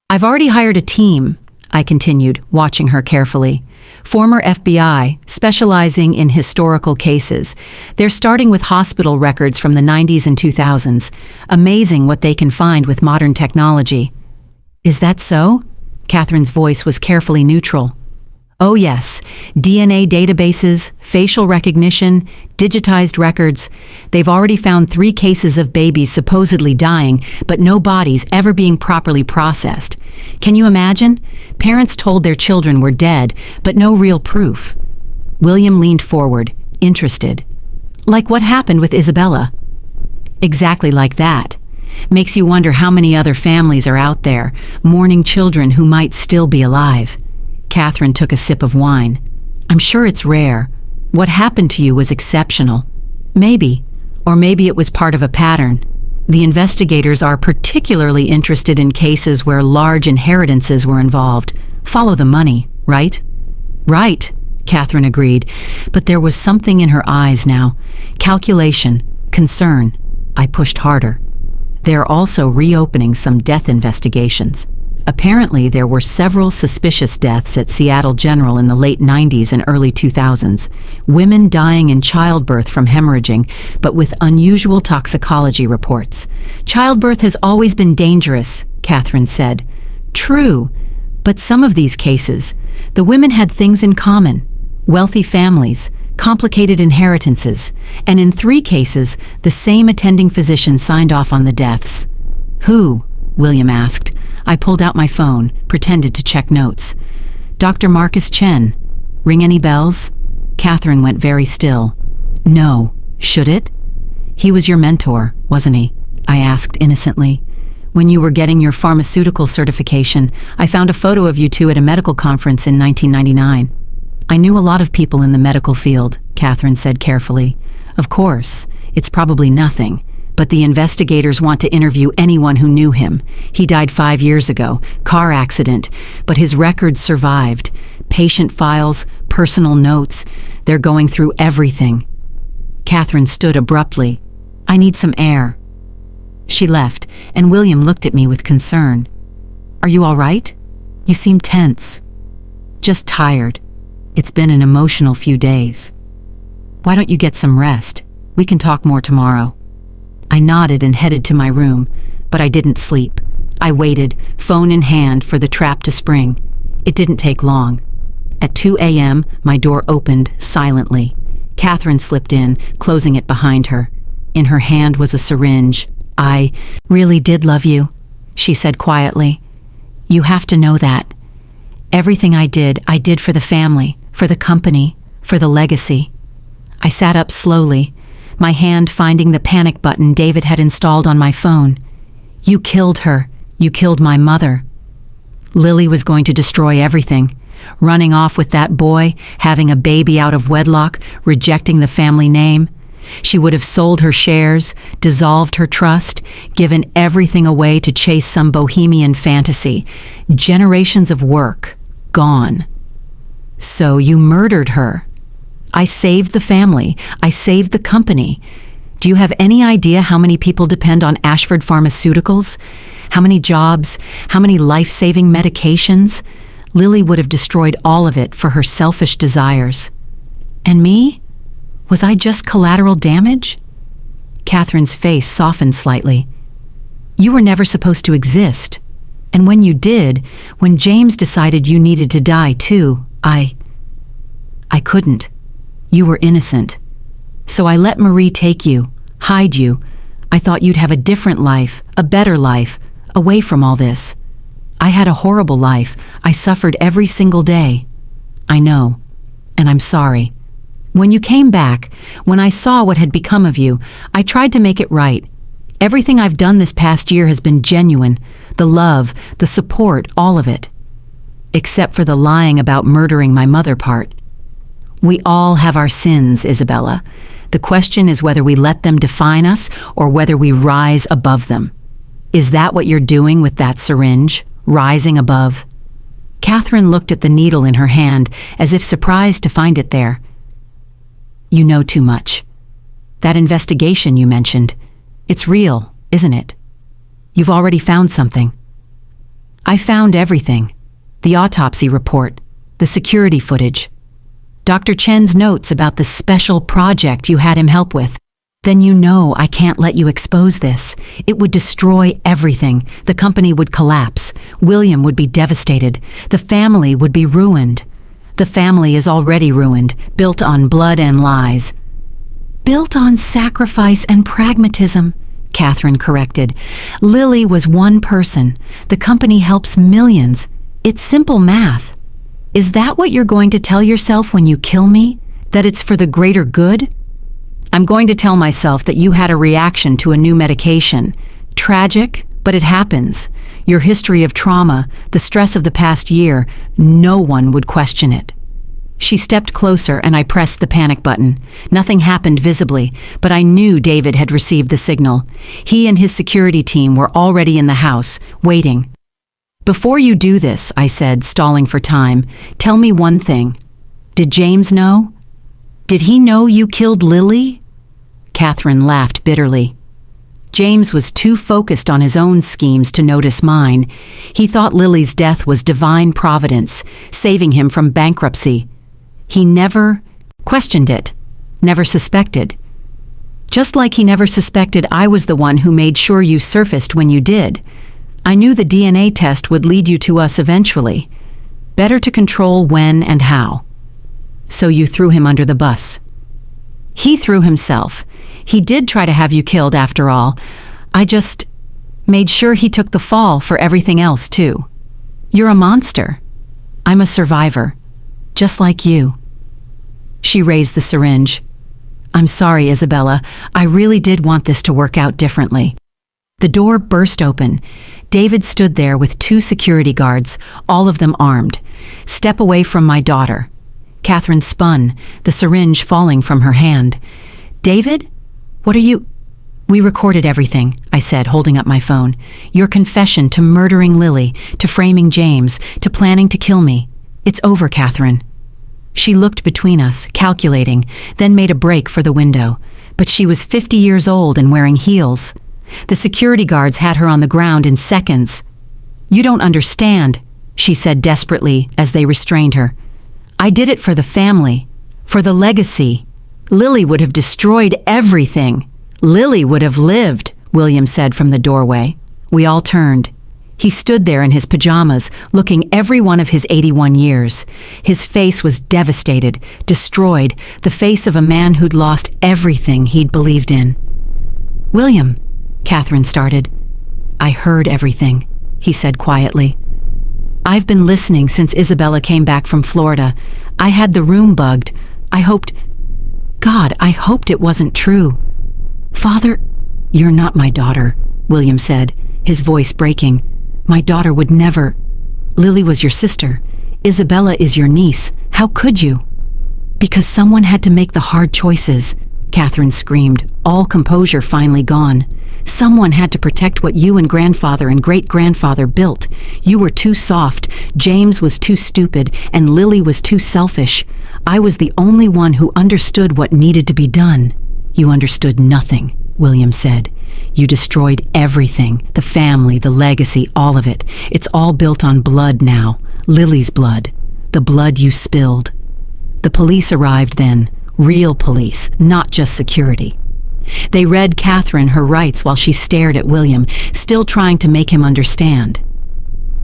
"I've already hired a team," I continued, watching her carefully. "Former FBI, specializing in historical cases. They're starting with hospital records from the 90s and 2000s. Amazing what they can find with modern technology." "Is that so?" Catherine's voice was carefully neutral. "Oh yes, DNA databases, facial recognition, digitized records. They've already found 3 cases of babies supposedly dying, but no bodies ever being properly processed. Can you imagine? Parents told their children were dead, but no real proof." William leaned forward, interested. "Like what happened with Isabella?" "Exactly like that. Makes you wonder how many other families are out there, mourning children who might still be alive." Catherine took a sip of wine. "I'm sure it's rare. What happened to you was exceptional. Maybe, or maybe it was part of a pattern. The investigators are particularly interested in cases where large inheritances were involved. Follow the money, right?" "Right," Catherine agreed, but there was something in her eyes now. Calculation, concern. I pushed harder. "They're also reopening some death investigations. Apparently, there were several suspicious deaths at Seattle General in the late 90s and early 2000s. Women dying in childbirth from hemorrhaging, but with unusual toxicology reports. Childbirth has always been dangerous," Catherine said. "True, but some of these cases, the women had things in common. Wealthy families, complicated inheritances, and in 3 cases, the same attending physician signed off on the deaths." "Who?" William asked. I pulled out my phone, pretended to check notes. "Dr. Marcus Chen. Ring any bells?" Catherine went very still. "No. Should it?" "He was your mentor, wasn't he?" I asked innocently. "When you were getting your pharmaceutical certification, I found a photo of you two at a medical conference in 1999. "I knew a lot of people in the medical field," Catherine said carefully. "Of course, it's probably nothing. But the investigators want to interview anyone who knew him. He died 5 years ago, car accident, but his records survived. Patient files, personal notes, they're going through everything." Catherine stood abruptly. "I need some air." She left, and William looked at me with concern. "Are you all right? You seem tense." "Just tired. It's been an emotional few days." "Why don't you get some rest? We can talk more tomorrow." I nodded and headed to my room, but I didn't sleep. I waited, phone in hand, for the trap to spring. It didn't take long. At 2 a.m., my door opened silently. Catherine slipped in, closing it behind her. In her hand was a syringe. "I really did love you," she said quietly. "You have to know that. Everything I did for the family, for the company, for the legacy." I sat up slowly, my hand finding the panic button David had installed on my phone. "You killed her. You killed my mother." Lily was going to destroy everything. Running off with that boy, having a baby out of wedlock, rejecting the family name. She would have sold her shares, dissolved her trust, given everything away to chase some bohemian fantasy. Generations of work, gone. "So you murdered her." "I saved the family. I saved the company. Do you have any idea how many people depend on Ashford Pharmaceuticals? How many jobs? How many life-saving medications? Lily would have destroyed all of it for her selfish desires. And me? Was I just collateral damage?" Catherine's face softened slightly. "You were never supposed to exist. And when you did, when James decided you needed to die too, I couldn't. You were innocent. So I let Marie take you, hide you. I thought you'd have a different life, a better life, away from all this. I had a horrible life. I suffered every single day. I know, and I'm sorry. When you came back, when I saw what had become of you, I tried to make it right. Everything I've done this past year has been genuine. The love, the support, all of it. Except for the lying about murdering my mother part. We all have our sins, Isabella. The question is whether we let them define us or whether we rise above them. Is that what you're doing with that syringe? Rising above? Catherine looked at the needle in her hand as if surprised to find it there. You know too much. That investigation you mentioned, it's real, isn't it? You've already found something. I found everything. The autopsy report, the security footage, Dr. Chen's notes about the special project you had him help with. Then you know I can't let you expose this. It would destroy everything. The company would collapse. William would be devastated. The family would be ruined. The family is already ruined, built on blood and lies. Built on sacrifice and pragmatism, Catherine corrected. Lily was one person. The company helps millions. It's simple math. Is that what you're going to tell yourself when you kill me? That it's for the greater good? I'm going to tell myself that you had a reaction to a new medication. Tragic, but it happens. Your history of trauma, the stress of the past year, no one would question it. She stepped closer and I pressed the panic button. Nothing happened visibly, but I knew David had received the signal. He and his security team were already in the house, waiting. Before you do this, I said, stalling for time, tell me one thing. Did James know? Did he know you killed Lily? Catherine laughed bitterly. James was too focused on his own schemes to notice mine. He thought Lily's death was divine providence, saving him from bankruptcy. He never questioned it, never suspected. Just like he never suspected I was the one who made sure you surfaced when you did. I knew the DNA test would lead you to us eventually. Better to control when and how. So you threw him under the bus. He threw himself. He did try to have you killed after all. I just made sure he took the fall for everything else too. You're a monster. I'm a survivor. Just like you. She raised the syringe. I'm sorry, Isabella. I really did want this to work out differently. The door burst open. David stood there with 2 security guards, all of them armed. Step away from my daughter. Catherine spun, the syringe falling from her hand. David? What are you... We recorded everything, I said, holding up my phone. Your confession to murdering Lily, to framing James, to planning to kill me. It's over, Catherine. She looked between us, calculating, then made a break for the window. But she was 50 years old and wearing heels. The security guards had her on the ground in seconds. You don't understand, she said desperately as they restrained her. I did it for the family, for the legacy. Lily would have destroyed everything. Lily would have lived, William said from the doorway. We all turned. He stood there in his pajamas, looking every one of his 81 years. His face was devastated, destroyed, the face of a man who'd lost everything he'd believed in. William, Catherine started. I heard everything, he said quietly. I've been listening since Isabella came back from Florida. I had the room bugged. I hoped it wasn't true. Father, you're not my daughter, William said, his voice breaking. My daughter would never... Lily was your sister. Isabella is your niece. How could you? Because someone had to make the hard choices, Catherine screamed, all composure finally gone. Someone had to protect what you and grandfather and great-grandfather built. You were too soft, James was too stupid, and Lily was too selfish. I was the only one who understood what needed to be done. You understood nothing, William said. You destroyed everything, the family, the legacy, all of it. It's all built on blood now, Lily's blood, the blood you spilled. The police arrived then, real police, not just security. They read Catherine her rights while she stared at William, still trying to make him understand.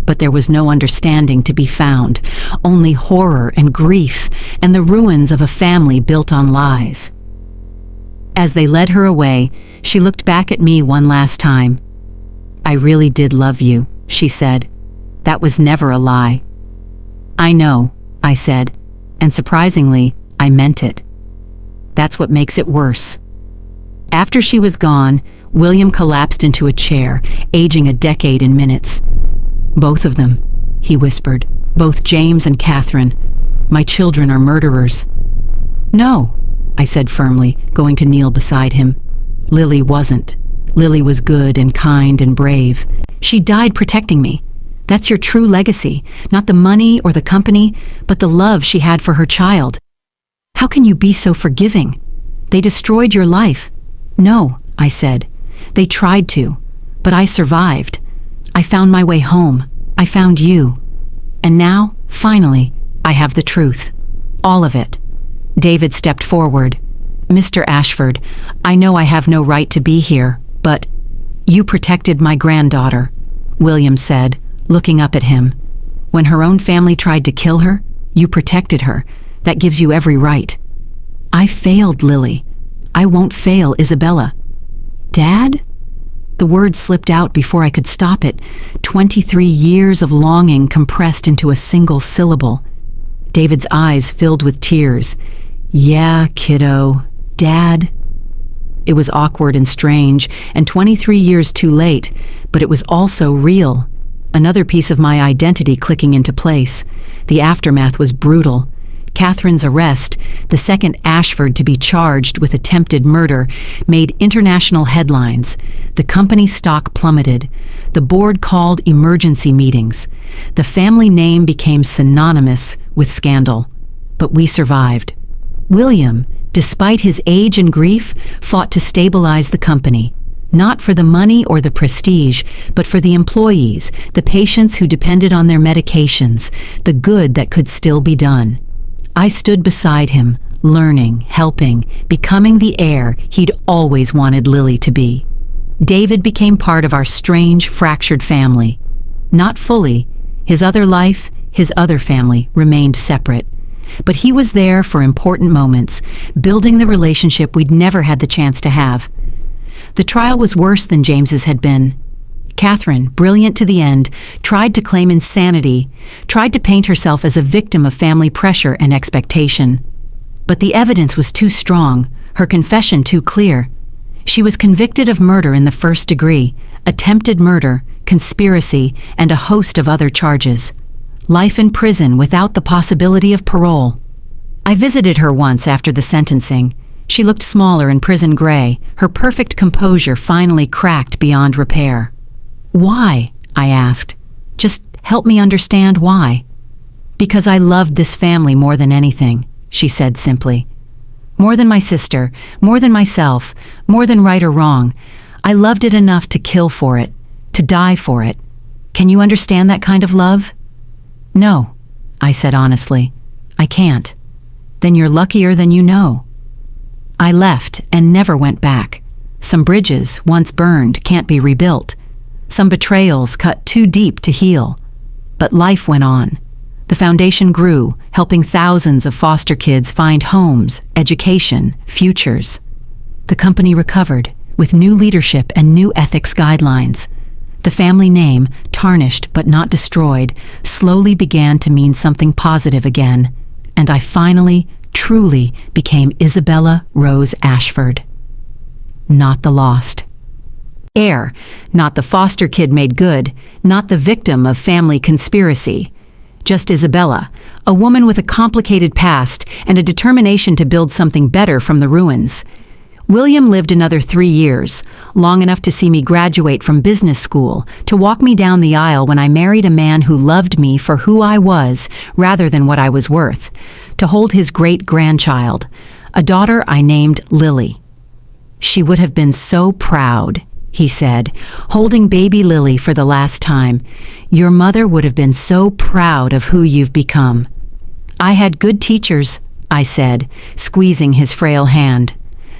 But there was no understanding to be found, only horror and grief, and the ruins of a family built on lies. As they led her away, she looked back at me one last time. I really did love you, she said. That was never a lie. I know, I said, and surprisingly, I meant it. That's what makes it worse. After she was gone, William collapsed into a chair, aging a decade in minutes. Both of them, he whispered, both James and Catherine. My children are murderers. No, I said firmly, going to kneel beside him. Lily wasn't. Lily was good and kind and brave. She died protecting me. That's your true legacy, not the money or the company, but the love she had for her child. How can you be so forgiving? They destroyed your life. No, I said. They tried to, but I survived. I found my way home. I found you. And now, finally, I have the truth. All of it. David stepped forward. Mr. Ashford, I know I have no right to be here, but you protected my granddaughter, William said, looking up at him. When her own family tried to kill her, you protected her. That gives you every right. I failed, Lily. I won't fail, Isabella. Dad? The word slipped out before I could stop it. 23 years of longing compressed into a single syllable. David's eyes filled with tears. Yeah, kiddo. Dad? It was awkward and strange, and 23 years too late, but it was also real. Another piece of my identity clicking into place. The aftermath was brutal. Catherine's arrest, the second Ashford to be charged with attempted murder, made international headlines. The company stock plummeted. The board called emergency meetings. The family name became synonymous with scandal. But we survived. William, despite his age and grief, fought to stabilize the company. Not for the money or the prestige, but for the employees, the patients who depended on their medications, the good that could still be done. I stood beside him, learning, helping, becoming the heir he'd always wanted Lily to be. David became part of our strange, fractured family. Not fully. His other life, his other family, remained separate. But he was there for important moments, building the relationship we'd never had the chance to have. The trial was worse than James's had been. Catherine, brilliant to the end, tried to claim insanity, tried to paint herself as a victim of family pressure and expectation. But the evidence was too strong, her confession too clear. She was convicted of murder in the first degree, attempted murder, conspiracy, and a host of other charges. Life in prison without the possibility of parole. I visited her once after the sentencing. She looked smaller in prison gray, her perfect composure finally cracked beyond repair. Why? I asked. Just help me understand why. Because I loved this family more than anything, she said simply. More than my sister, more than myself, more than right or wrong. I loved it enough to kill for it, to die for it. Can you understand that kind of love? No, I said honestly. I can't. Then you're luckier than you know. I left and never went back. Some bridges, once burned, can't be rebuilt. Some betrayals cut too deep to heal. But life went on. The foundation grew, helping thousands of foster kids find homes, education, futures. The company recovered, with new leadership and new ethics guidelines. The family name, tarnished but not destroyed, slowly began to mean something positive again. And I finally, truly became Isabella Rose Ashford. Not the lost. Heir, not the foster kid made good, not the victim of family conspiracy. Just Isabella, a woman with a complicated past and a determination to build something better from the ruins. William lived another 3 years, long enough to see me graduate from business school, to walk me down the aisle when I married a man who loved me for who I was rather than what I was worth, to hold his great-grandchild, a daughter I named Lily. She would have been so proud, he said, holding baby Lily for the last time. Your mother would have been so proud of who you've become. I had good teachers, I said, squeezing his frail hand.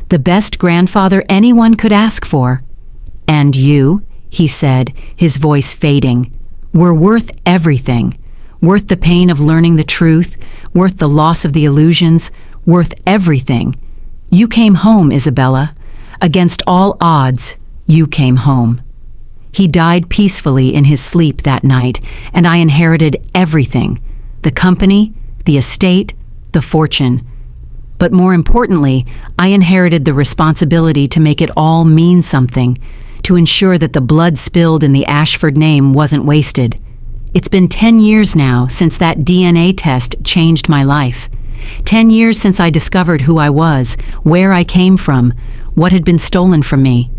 The best grandfather anyone could ask for. And you, he said, his voice fading, were worth everything. Worth the pain of learning the truth, worth the loss of the illusions, worth everything. You came home, Isabella. Against all odds, you came home. He died peacefully in his sleep that night, and I inherited everything: the company, the estate, the fortune. But more importantly, I inherited the responsibility to make it all mean something, to ensure that the blood spilled in the Ashford name wasn't wasted. It's been 10 years now since that DNA test changed my life. 10 years since I discovered who I was, where I came from, what had been stolen from me.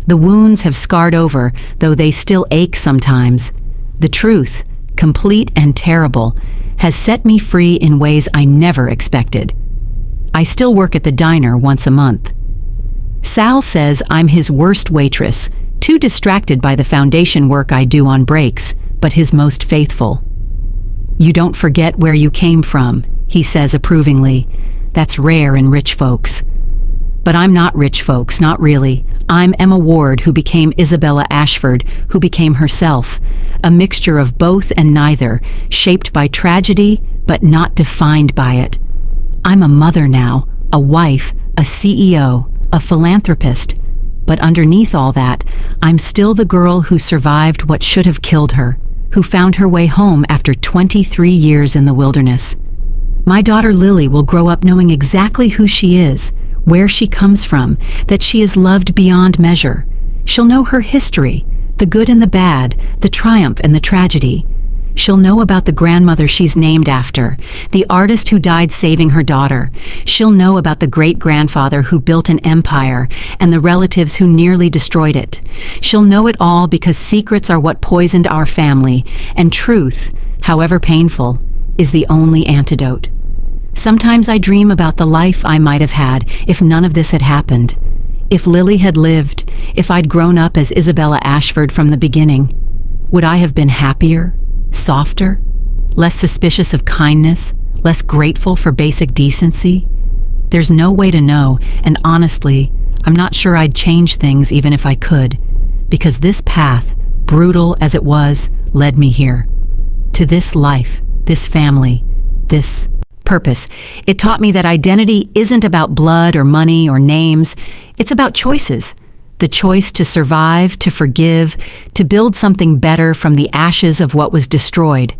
The wounds have scarred over, though they still ache sometimes. The truth, complete and terrible, has set me free in ways I never expected. I still work at the diner once a month. Sal says I'm his worst waitress, too distracted by the foundation work I do on breaks, but his most faithful. "You don't forget where you came from," he says approvingly. "That's rare in rich folks." But I'm not rich folks, not really. I'm Emma Ward, who became Isabella Ashford, who became herself. A mixture of both and neither, shaped by tragedy, but not defined by it. I'm a mother now, a wife, a CEO, a philanthropist. But underneath all that, I'm still the girl who survived what should have killed her, who found her way home after 23 years in the wilderness. My daughter Lily will grow up knowing exactly who she is, where she comes from, that she is loved beyond measure. She'll know her history, the good and the bad, the triumph and the tragedy. She'll know about the grandmother she's named after, the artist who died saving her daughter. She'll know about the great-grandfather who built an empire and the relatives who nearly destroyed it. She'll know it all because secrets are what poisoned our family, and truth, however painful, is the only antidote. Sometimes I dream about the life I might have had if none of this had happened. If Lily had lived, if I'd grown up as Isabella Ashford from the beginning, would I have been happier? Softer, less suspicious of kindness, less grateful for basic decency? There's no way to know, and honestly, I'm not sure I'd change things even if I could, because this path, brutal as it was, led me here. To this life, this family, this purpose. It taught me that identity isn't about blood or money or names. It's about choices. The choice to survive, to forgive, to build something better from the ashes of what was destroyed.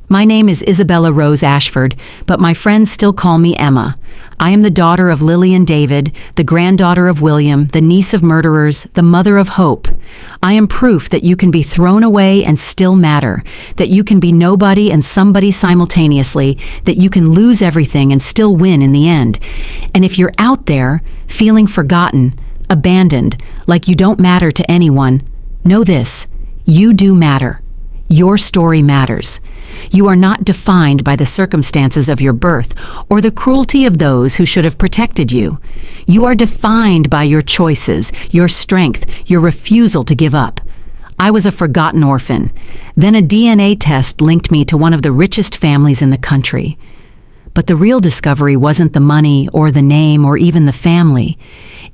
My name is Isabella Rose Ashford, but my friends still call me Emma. I am the daughter of Lily and David, the granddaughter of William, the niece of murderers, the mother of hope. I am proof that you can be thrown away and still matter, that you can be nobody and somebody simultaneously, that you can lose everything and still win in the end. And if you're out there, feeling forgotten, abandoned, like you don't matter to anyone, know this: you do matter. Your story matters. You are not defined by the circumstances of your birth or the cruelty of those who should have protected you. You are defined by your choices, your strength, your refusal to give up. I was a forgotten orphan. Then a DNA test linked me to one of the richest families in the country. But the real discovery wasn't the money or the name or even the family.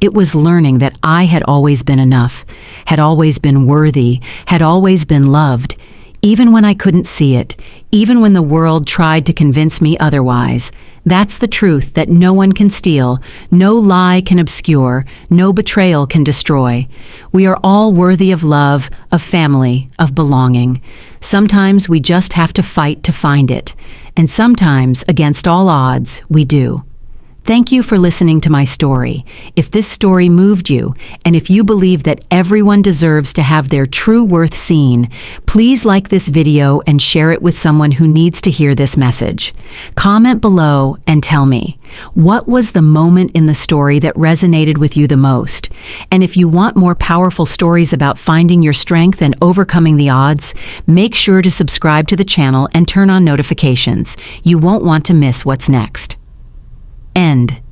It was learning that I had always been enough, had always been worthy, had always been loved, even when I couldn't see it, even when the world tried to convince me otherwise. That's the truth that no one can steal, no lie can obscure, no betrayal can destroy. We are all worthy of love, of family, of belonging. Sometimes we just have to fight to find it, and sometimes, against all odds, we do. Thank you for listening to my story. If this story moved you, and if you believe that everyone deserves to have their true worth seen, please like this video and share it with someone who needs to hear this message. Comment below and tell me, what was the moment in the story that resonated with you the most? And if you want more powerful stories about finding your strength and overcoming the odds, make sure to subscribe to the channel and turn on notifications. You won't want to miss what's next. End.